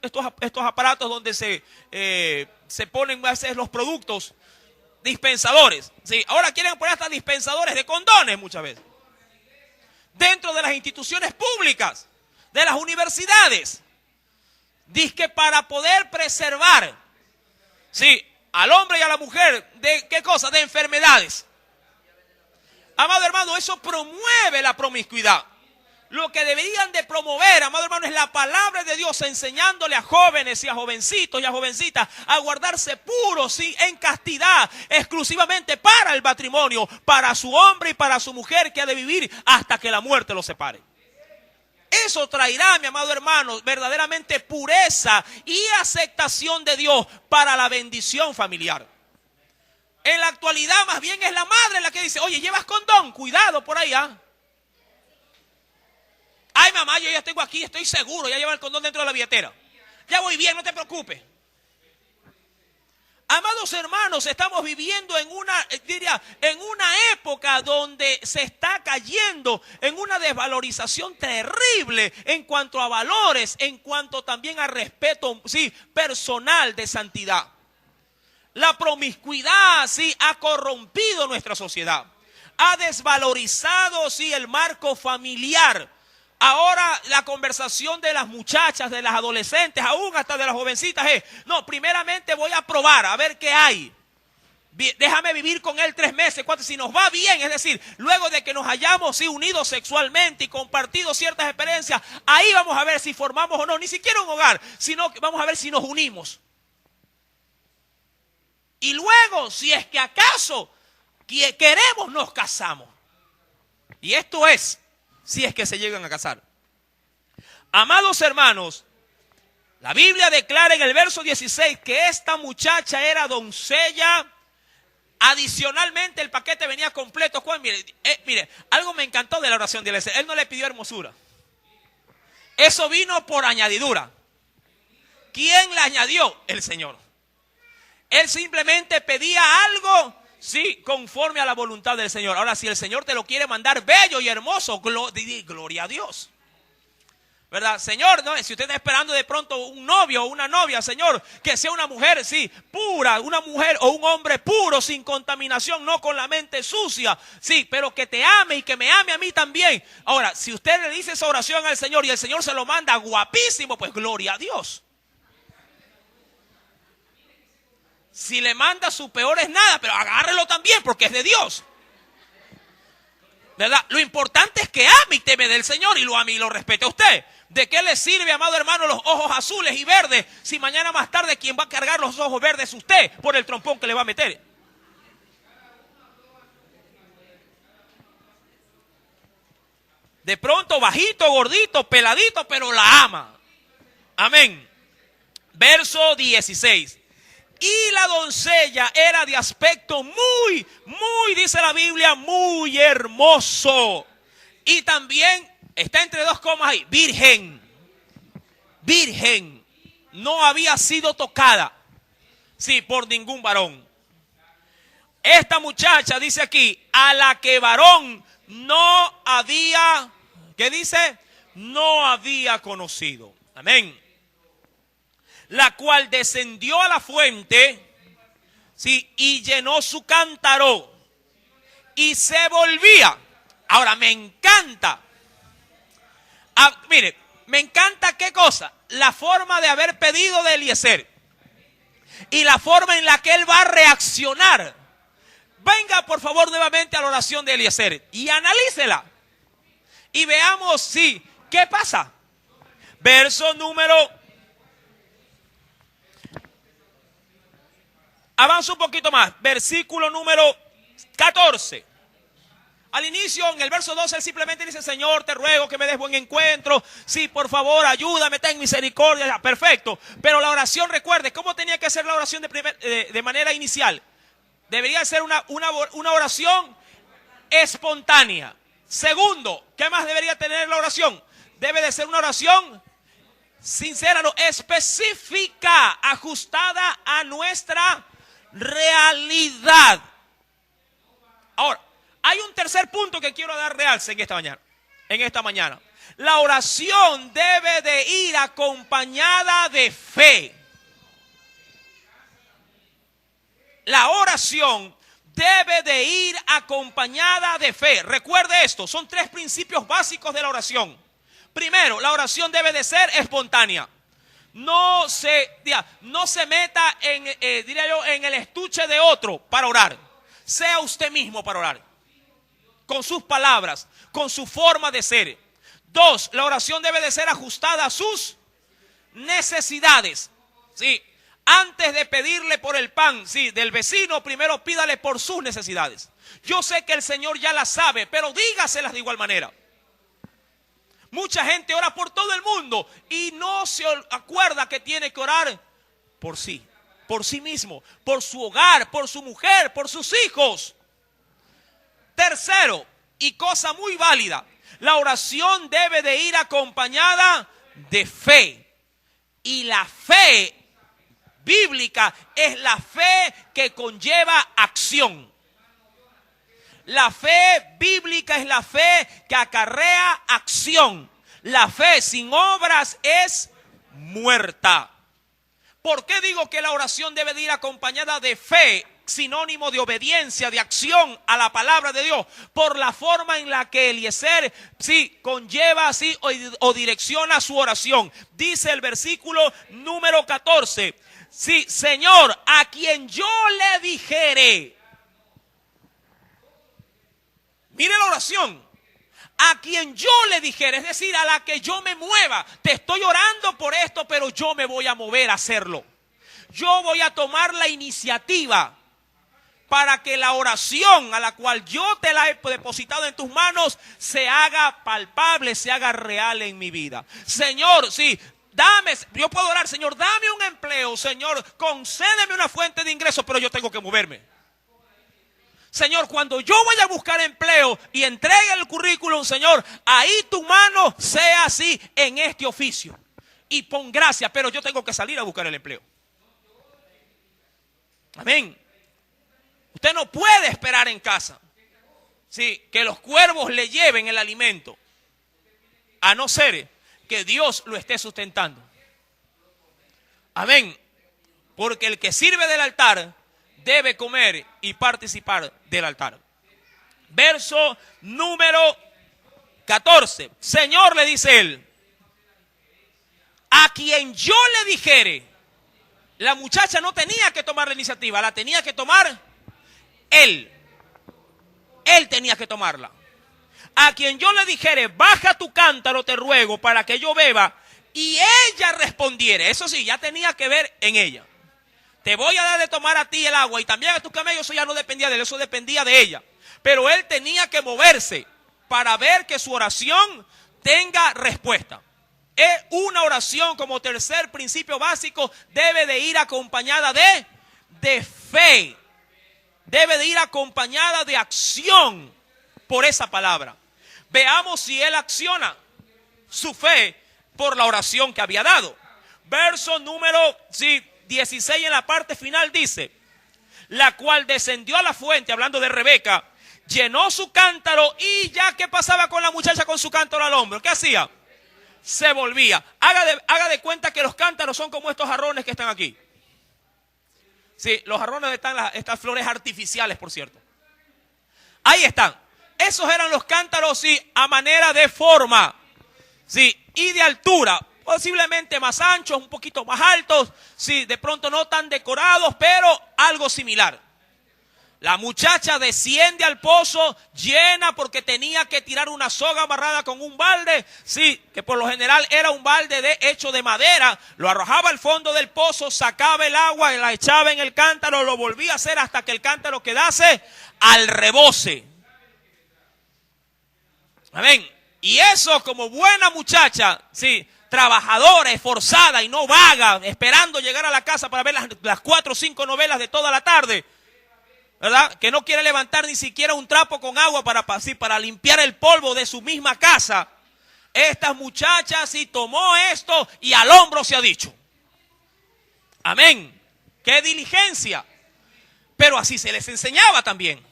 estos aparatos donde se ponen a veces los productos, dispensadores. Sí, ahora quieren poner hasta dispensadores de condones muchas veces. Dentro de las instituciones públicas, de las universidades. Dizque para poder preservar, sí, al hombre y a la mujer, ¿de qué cosa? De enfermedades. Amado hermano, eso promueve la promiscuidad. Lo que deberían de promover, amado hermano, es la palabra de Dios, enseñándole a jóvenes y a jovencitos y a jovencitas a guardarse puros, sí, en castidad, exclusivamente para el matrimonio, para su hombre y para su mujer, que ha de vivir hasta que la muerte los separe. Eso traerá, mi amado hermano, verdaderamente pureza y aceptación de Dios para la bendición familiar. En la actualidad más bien es la madre la que dice, oye, ¿llevas condón? Cuidado por ahí, ¿ah? Ay, mamá, yo ya tengo aquí, estoy seguro, ya lleva el condón dentro de la billetera. Ya voy bien, no te preocupes. Amados hermanos, estamos viviendo en una época donde se está cayendo en una desvalorización terrible en cuanto a valores, en cuanto también a respeto, sí, personal de santidad. La promiscuidad, sí, ha corrompido nuestra sociedad. Ha desvalorizado, sí, el marco familiar. Ahora la conversación de las muchachas, de las adolescentes, aún hasta de las jovencitas es, no, primeramente voy a probar, a ver qué hay. Déjame vivir con él 3 meses, 4, si nos va bien, es decir, luego de que nos hayamos sí, unidos sexualmente y compartido ciertas experiencias, ahí vamos a ver si formamos o no, ni siquiera un hogar, sino que vamos a ver si nos unimos. Y luego, si es que acaso queremos, nos casamos. Y esto es, si es que se llegan a casar. Amados hermanos, la Biblia declara en el verso 16 que esta muchacha era doncella. Adicionalmente el paquete venía completo. Juan, mire, algo me encantó de la oración de Eliezer. Él no le pidió hermosura. Eso vino por añadidura. ¿Quién le añadió? El Señor. Él simplemente pedía algo, sí, conforme a la voluntad del Señor. Ahora, si el Señor te lo quiere mandar bello y hermoso, gloria a Dios. ¿Verdad? Señor, no, si usted está esperando de pronto un novio o una novia, Señor, que sea una mujer, sí, pura, una mujer o un hombre puro, sin contaminación, no con la mente sucia, sí, pero que te ame y que me ame a mí también. Ahora, si usted le dice esa oración al Señor y el Señor se lo manda guapísimo, pues gloria a Dios. Si le manda su peor es nada, pero agárrelo también porque es de Dios. ¿Verdad? Lo importante es que ame y teme del Señor y lo ame y lo respete a usted. ¿De qué le sirve, amado hermano, los ojos azules y verdes si mañana más tarde quien va a cargar los ojos verdes es usted por el trompón que le va a meter? De pronto bajito, gordito, peladito, pero la ama. Amén. Verso 16. Y la doncella era de aspecto muy, dice la Biblia, muy hermoso. Y también está entre 2 comas ahí, virgen. Virgen. No había sido tocada, sí, por ningún varón. Esta muchacha dice aquí, a la que varón no había, ¿qué dice? No había conocido. Amén. La cual descendió a la fuente, sí, y llenó su cántaro y se volvía. Ahora, me encanta. Mire, me encanta qué cosa, la forma de haber pedido de Eliezer y la forma en la que él va a reaccionar. Venga, por favor, nuevamente a la oración de Eliezer y analícela y veamos, sí, qué pasa. Verso número. Avanza un poquito más, versículo número 14. Al inicio, en el verso 12, él simplemente dice, Señor, te ruego que me des buen encuentro. Sí, por favor, ayúdame, ten misericordia. Ya, perfecto. Pero la oración, recuerde, ¿cómo tenía que ser la oración de manera inicial? Debería ser una oración espontánea. Segundo, ¿qué más debería tener la oración? Debe de ser una oración sincera, no, específica, ajustada a nuestra realidad. Ahora, hay un tercer punto que quiero dar realce en esta mañana. La oración debe de ir acompañada de fe. La oración debe de ir acompañada de fe. Recuerde esto, son 3 principios básicos de la oración. Primero, la oración debe de ser espontánea. no se meta en el estuche de otro para orar. Sea usted mismo para orar. Con sus palabras, con su forma de ser. 2, la oración debe de ser ajustada a sus necesidades. Sí. Antes de pedirle por el pan, sí, del vecino, primero pídale por sus necesidades. Yo sé que el Señor ya las sabe, pero dígaselas de igual manera. Mucha gente ora por todo el mundo y no se acuerda que tiene que orar por sí mismo, por su hogar, por su mujer, por sus hijos. Tercero, y cosa muy válida, la oración debe de ir acompañada de fe. Y la fe bíblica es la fe que conlleva acción. La fe bíblica es la fe que acarrea acción. La fe sin obras es muerta. ¿Por qué digo que la oración debe de ir acompañada de fe? Sinónimo de obediencia, de acción a la palabra de Dios. Por la forma en la que Eliezer conlleva o direcciona su oración. Dice el versículo número 14. Sí, Señor, a quien yo le dijere. Mire la oración. A quien yo le dijere, es decir, a la que yo me mueva. Te estoy orando por esto, pero yo me voy a mover a hacerlo. Yo voy a tomar la iniciativa para que la oración a la cual yo te la he depositado en tus manos se haga palpable, se haga real en mi vida. Señor, sí. Yo puedo orar, Señor, dame un empleo, Señor, concédeme una fuente de ingresos, pero yo tengo que moverme. Señor, cuando yo vaya a buscar empleo y entregue el currículum, Señor, ahí tu mano sea así en este oficio. Y pon gracia, pero yo tengo que salir a buscar el empleo. Amén. Usted no puede esperar en casa, sí, que los cuervos le lleven el alimento, a no ser que Dios lo esté sustentando. Amén. Porque el que sirve del altar debe comer y participar del altar. Verso número 14. Señor, le dice él, a quien yo le dijere. La muchacha no tenía que tomar la iniciativa, la tenía que tomar él. Él tenía que tomarla. A quien yo le dijere, baja tu cántaro, te ruego, para que yo beba, y ella respondiere. Eso sí, ya tenía que ver en ella. Te voy a dar de tomar a ti el agua y también a tus camellos. Eso ya no dependía de él, eso dependía de ella. Pero él tenía que moverse para ver que su oración tenga respuesta. Es una oración, como tercer principio básico, debe de ir acompañada de fe. Debe de ir acompañada de acción por esa palabra. Veamos si él acciona su fe por la oración que había dado. Verso número 16 en la parte final dice, la cual descendió a la fuente, hablando de Rebeca, llenó su cántaro y ya, ¿qué pasaba con la muchacha con su cántaro al hombro? ¿Qué hacía? Se volvía. Haga de cuenta que los cántaros son como estos jarrones que están aquí. Sí, los jarrones están estas flores artificiales, por cierto. Ahí están. Esos eran los cántaros, sí, a manera de forma, sí, y de altura. Posiblemente más anchos, un poquito más altos, sí, de pronto no tan decorados, pero algo similar. La muchacha desciende al pozo llena porque tenía que tirar una soga amarrada con un balde, sí, que por lo general era un balde hecho de madera. Lo arrojaba al fondo del pozo, sacaba el agua y la echaba en el cántaro, lo volvía a hacer hasta que el cántaro quedase al rebose. Amén. Y eso, como buena muchacha, sí, trabajadora, esforzada y no vaga, esperando llegar a la casa para ver las 4 o 5 novelas de toda la tarde, ¿verdad? Que no quiere levantar ni siquiera un trapo con agua para limpiar el polvo de su misma casa. Estas muchachas sí tomó esto y al hombro se ha dicho. Amén. ¡Qué diligencia! Pero así se les enseñaba también.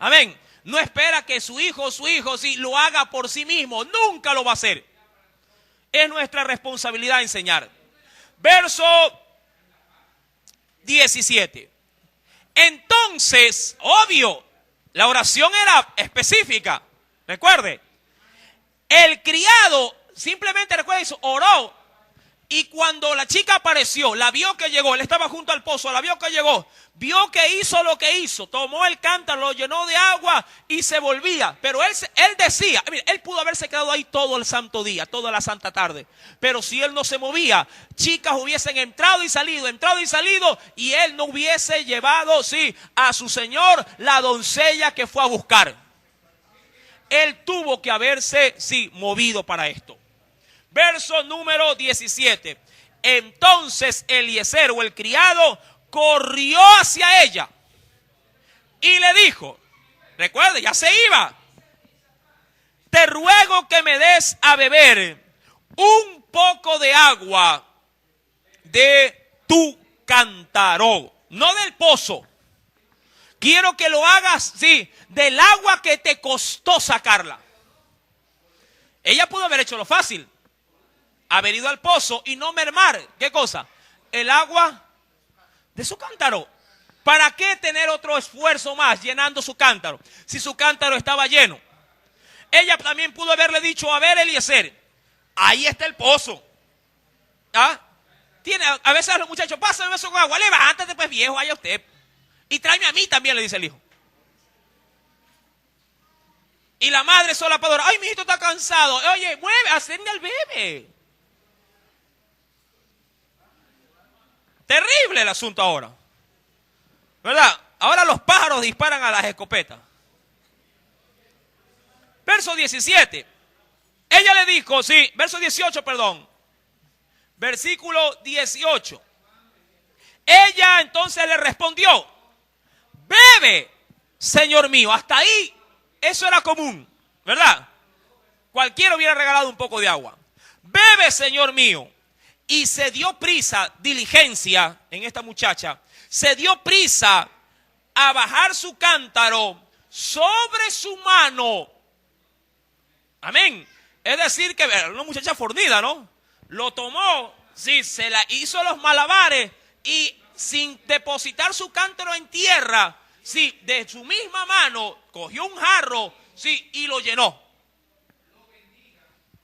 Amén. No espera que su hijo sí lo haga por sí mismo. Nunca lo va a hacer. Es nuestra responsabilidad enseñar. Verso 17. Entonces, obvio, la oración era específica. Recuerde, el criado simplemente, recuerde eso, oró. Y cuando la chica apareció, la vio que llegó, él estaba junto al pozo, la vio que llegó, vio que hizo lo que hizo, tomó el cántaro, lo llenó de agua y se volvía. Pero él decía, mira, él pudo haberse quedado ahí todo el santo día, toda la santa tarde. Pero si él no se movía, chicas hubiesen entrado y salido, y él no hubiese llevado, sí, a su señor la doncella que fue a buscar. Él tuvo que haberse, sí, movido para esto. Verso número 17. Entonces Eliezer, o el criado, corrió hacia ella y le dijo, recuerde, ya se iba, te ruego que me des a beber un poco de agua de tu cántaro, no del pozo. Quiero que lo hagas, sí, del agua que te costó sacarla. Ella pudo haber hecho lo fácil, haber ido al pozo y no mermar, ¿qué cosa? El agua de su cántaro. ¿Para qué tener otro esfuerzo más llenando su cántaro si su cántaro estaba lleno? Ella también pudo haberle dicho, a ver, Eliezer, ahí está el pozo. ¿Ah? A veces a los muchachos, pásame eso con agua, levántate pues viejo, vaya usted. Y tráeme a mí también, le dice el hijo. Y la madre solapadora, ay, mi hijito está cansado. Oye, mueve, ascende al bebé. Terrible el asunto ahora, ¿verdad? Ahora los pájaros disparan a las escopetas. Verso 17. Ella le dijo, sí, verso 18, perdón. Versículo 18. Ella entonces le respondió, bebe, señor mío. Hasta ahí, eso era común, ¿verdad? Cualquiera hubiera regalado un poco de agua. Bebe, señor mío. Y se dio prisa, diligencia en esta muchacha, se dio prisa a bajar su cántaro sobre su mano. Amén. Es decir que era una muchacha fornida, ¿no? Lo tomó, sí, se la hizo los malabares y sin depositar su cántaro en tierra, sí, de su misma mano, cogió un jarro, sí, y lo llenó.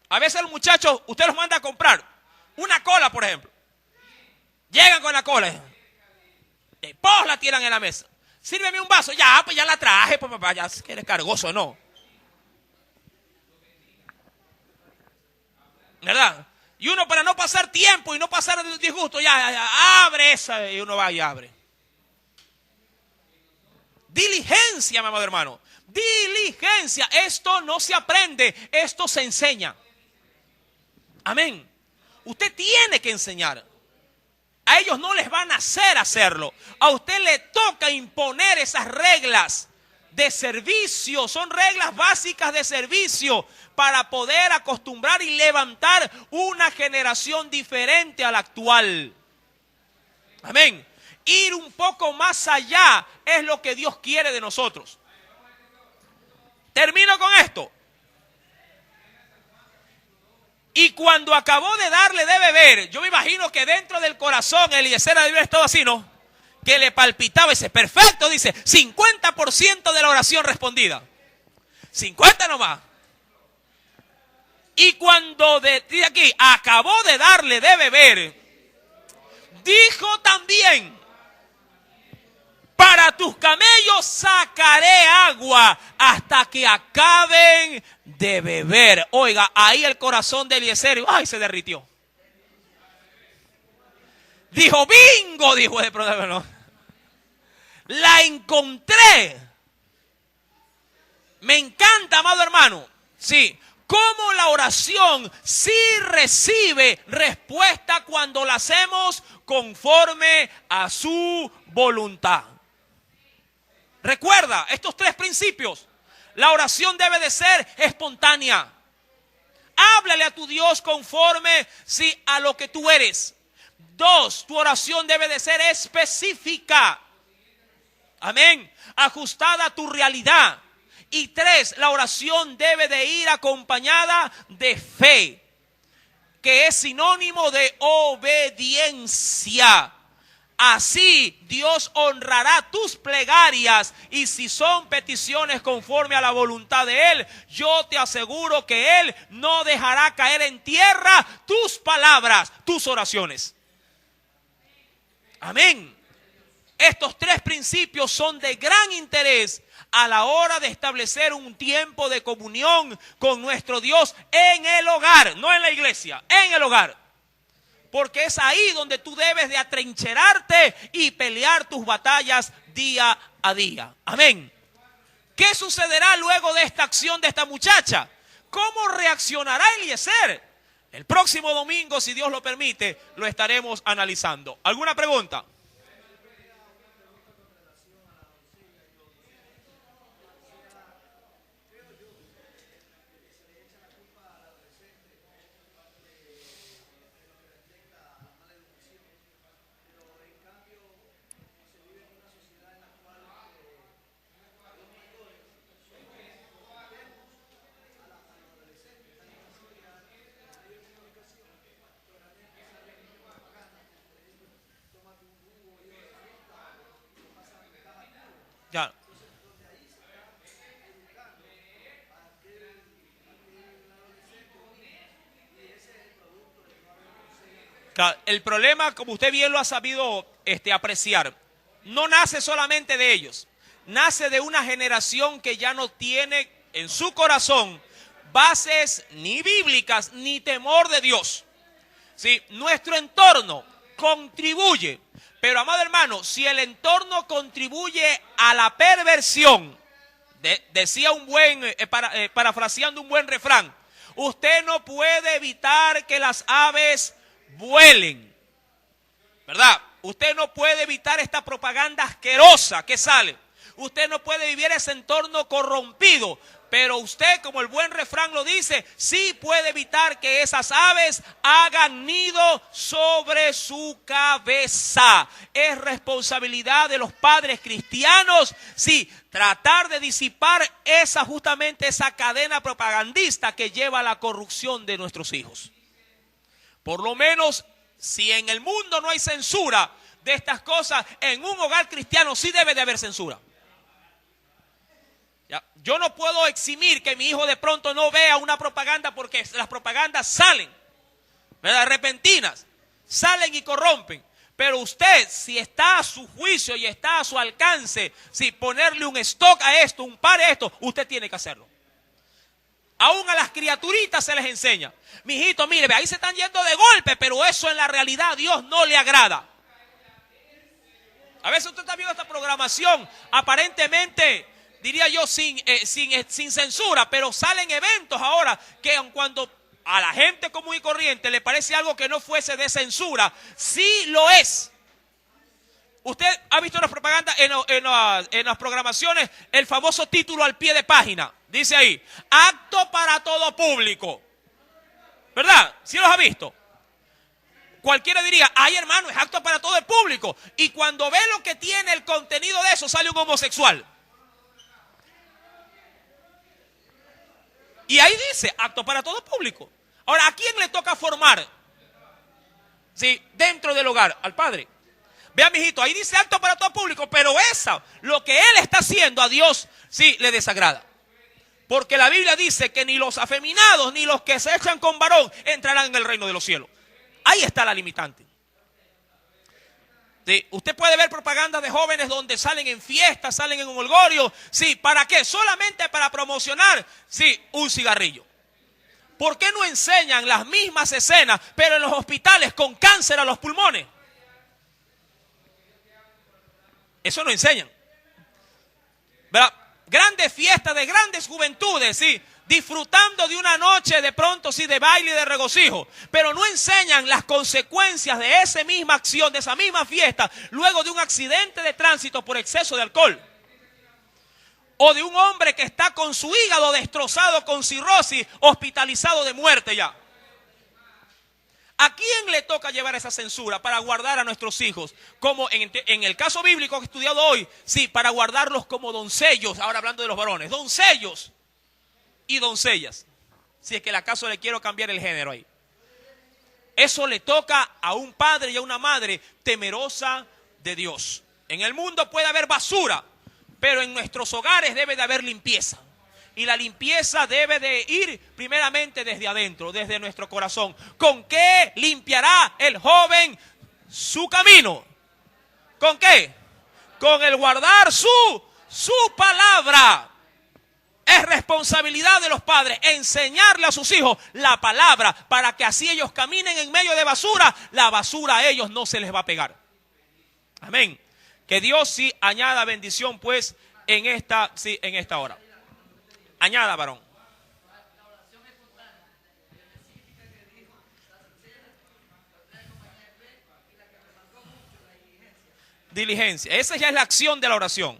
A veces los muchachos, usted los manda a comprar una cola, por ejemplo. Llegan con la cola. Pues la tiran en la mesa. Sírveme un vaso. Ya, pues ya la traje, pues papá, ya que eres cargoso, ¿no? ¿Verdad? Y uno, para no pasar tiempo y no pasar el disgusto, ya abre esa, y uno va y abre. Diligencia, mi amado hermano. Diligencia. Esto no se aprende, esto se enseña. Amén. Usted tiene que enseñar. A ellos no les van a hacer hacerlo. A usted le toca imponer esas reglas de servicio. Son reglas básicas de servicio para poder acostumbrar y levantar una generación diferente a la actual. Amén. Ir un poco más allá es lo que Dios quiere de nosotros. Termino con esto. Y cuando acabó de darle de beber, yo me imagino que dentro del corazón Eliezer debe haber estado así, ¿no? Que le palpitaba ese perfecto, dice, 50% de la oración respondida. 50 nomás. Y cuando dice aquí, acabó de darle de beber, dijo también, para tus camellos sacaré agua hasta que acaben de beber. Oiga, ahí el corazón de Eliezer, ay, se derritió. Dijo, bingo, dijo de pronto, no. La encontré. Me encanta, amado hermano. Sí, cómo la oración sí recibe respuesta cuando la hacemos conforme a su voluntad. Recuerda estos tres principios. La oración debe de ser espontánea. Háblale a tu Dios conforme, sí, a lo que tú eres. 2, tu oración debe de ser específica. Amén. Ajustada a tu realidad. Y 3, la oración debe de ir acompañada de fe, que es sinónimo de obediencia así Dios honrará tus plegarias, y si son peticiones conforme a la voluntad de Él, yo te aseguro que Él no dejará caer en tierra tus palabras, tus oraciones. Amén. Estos tres principios son de gran interés a la hora de establecer un tiempo de comunión con nuestro Dios en el hogar, no en la iglesia, en el hogar. Porque es ahí donde tú debes de atrincherarte y pelear tus batallas día a día. Amén. ¿Qué sucederá luego de esta acción de esta muchacha? ¿Cómo reaccionará Eliezer? El próximo domingo, si Dios lo permite, lo estaremos analizando. ¿Alguna pregunta? Ya. El problema, como usted bien lo ha sabido apreciar, no nace solamente de ellos, nace de una generación que ya no tiene en su corazón bases ni bíblicas ni temor de Dios. ¿Sí? Nuestro entorno contribuye, pero amado hermano, si el entorno contribuye a la perversión, decía un buen, parafraseando un buen refrán, usted no puede evitar que las aves vuelen, ¿verdad? Usted no puede evitar esta propaganda asquerosa que sale. Usted no puede vivir ese entorno corrompido, pero usted, como el buen refrán lo dice, sí puede evitar que esas aves hagan nido sobre su cabeza. Es responsabilidad de los padres cristianos, sí, tratar de disipar justamente esa cadena propagandista que lleva a la corrupción de nuestros hijos. Por lo menos, si en el mundo no hay censura de estas cosas, en un hogar cristiano sí debe de haber censura. ¿Ya? Yo no puedo eximir que mi hijo de pronto no vea una propaganda, porque las propagandas salen, ¿verdad? Repentinas, salen y corrompen. Pero usted, si está a su juicio y está a su alcance, si ponerle un stop a esto, un par a esto, usted tiene que hacerlo. Aún a las criaturitas se les enseña. Mijito, mire, ahí se están yendo de golpe, pero eso en la realidad a Dios no le agrada. A veces usted está viendo esta programación, aparentemente, diría yo, sin censura, pero salen eventos ahora que cuando a la gente común y corriente le parece algo que no fuese de censura, sí lo es. Usted ha visto en las propagandas, en las programaciones, el famoso título al pie de página. Dice ahí, apto para todo público. ¿Verdad? ¿Sí los ha visto? Cualquiera diría, ay hermano, es apto para todo el público. Y cuando ve lo que tiene el contenido de eso, sale un homosexual. Y ahí dice, apto para todo público. Ahora, ¿a quién le toca formar? Sí, dentro del hogar, al padre. Vea, mijito, ahí dice apto para todo público, pero lo que él está haciendo a Dios, sí, le desagrada. Porque la Biblia dice que ni los afeminados ni los que se echan con varón entrarán en el reino de los cielos. Ahí está la limitante. Sí, usted puede ver propaganda de jóvenes donde salen en fiestas, salen en un holgorio. Sí, ¿para qué? Solamente para promocionar, sí, un cigarrillo. ¿Por qué no enseñan las mismas escenas, pero en los hospitales con cáncer a los pulmones? Eso no enseñan. ¿Verdad? Grandes fiestas de grandes juventudes, sí, disfrutando de una noche de pronto, sí, de baile y de regocijo, pero no enseñan las consecuencias de esa misma acción, de esa misma fiesta, luego de un accidente de tránsito por exceso de alcohol, o de un hombre que está con su hígado destrozado con cirrosis, hospitalizado de muerte ya. ¿A quién le toca llevar esa censura para guardar a nuestros hijos? Como en el caso bíblico que he estudiado hoy, sí, para guardarlos como doncellos, ahora hablando de los varones, doncellos y doncellas. Si es que acaso le quiero cambiar el género ahí. Eso le toca a un padre y a una madre temerosa de Dios. En el mundo puede haber basura, pero en nuestros hogares debe de haber limpieza. Y la limpieza debe de ir primeramente desde adentro, desde nuestro corazón. ¿Con qué limpiará el joven su camino? ¿Con qué? Con el guardar su palabra. Es responsabilidad de los padres enseñarle a sus hijos la palabra para que así ellos caminen en medio de basura. La basura a ellos no se les va a pegar. Amén. Que Dios sí añada bendición pues en esta hora. Añada, varón. Diligencia. Esa ya es la acción de la oración.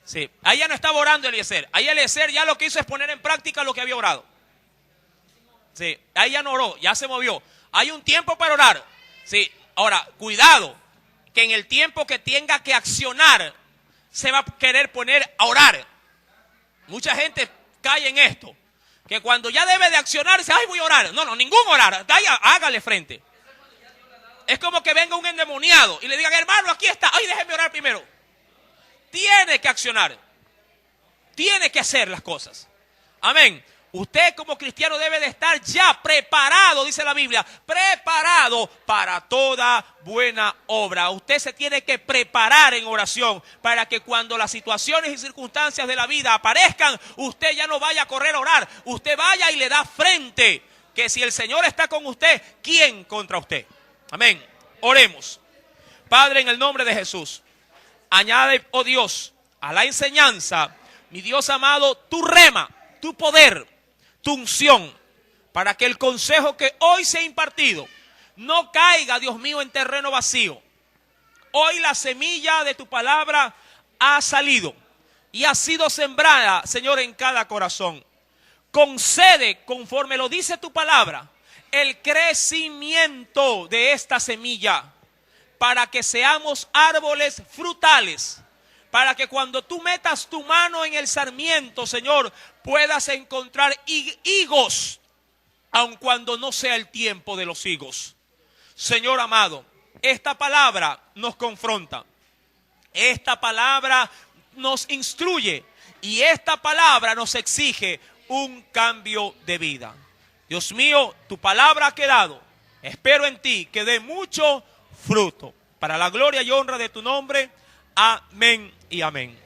Sí. Ahí ya no estaba orando Eliezer. Ahí Eliezer ya lo que hizo es poner en práctica lo que había orado. Sí. Ahí ya no oró, ya se movió. Hay un tiempo para orar. Sí. Ahora, cuidado, que en el tiempo que tenga que accionar, se va a querer poner a orar. Mucha gente cae en esto. Que cuando ya debe de accionar, dice, ay, voy a orar. No, ningún orar. Hágale frente. Es como que venga un endemoniado y le digan, hermano, aquí está. Ay, déjeme orar primero. Tiene que accionar. Tiene que hacer las cosas. Amén. Usted como cristiano debe de estar ya preparado, dice la Biblia, preparado para toda buena obra. Usted se tiene que preparar en oración para que cuando las situaciones y circunstancias de la vida aparezcan, usted ya no vaya a correr a orar. Usted vaya y le da frente. Que si el Señor está con usted, ¿quién contra usted? Amén. Oremos. Padre, en el nombre de Jesús, añade, oh Dios, a la enseñanza, mi Dios amado, tu rema, tu poder, tu unción, para que el consejo que hoy se ha impartido no caiga, Dios mío, en terreno vacío. Hoy la semilla de tu palabra ha salido y ha sido sembrada, Señor, en cada corazón. Concede, conforme lo dice tu palabra, el crecimiento de esta semilla, para que seamos árboles frutales, para que cuando tú metas tu mano en el sarmiento, Señor, puedas encontrar higos, aun cuando no sea el tiempo de los higos. Señor amado, esta palabra nos confronta, esta palabra nos instruye y esta palabra nos exige un cambio de vida. Dios mío, tu palabra ha quedado. Espero en ti que dé mucho fruto. Para la gloria y honra de tu nombre. Amén y amén.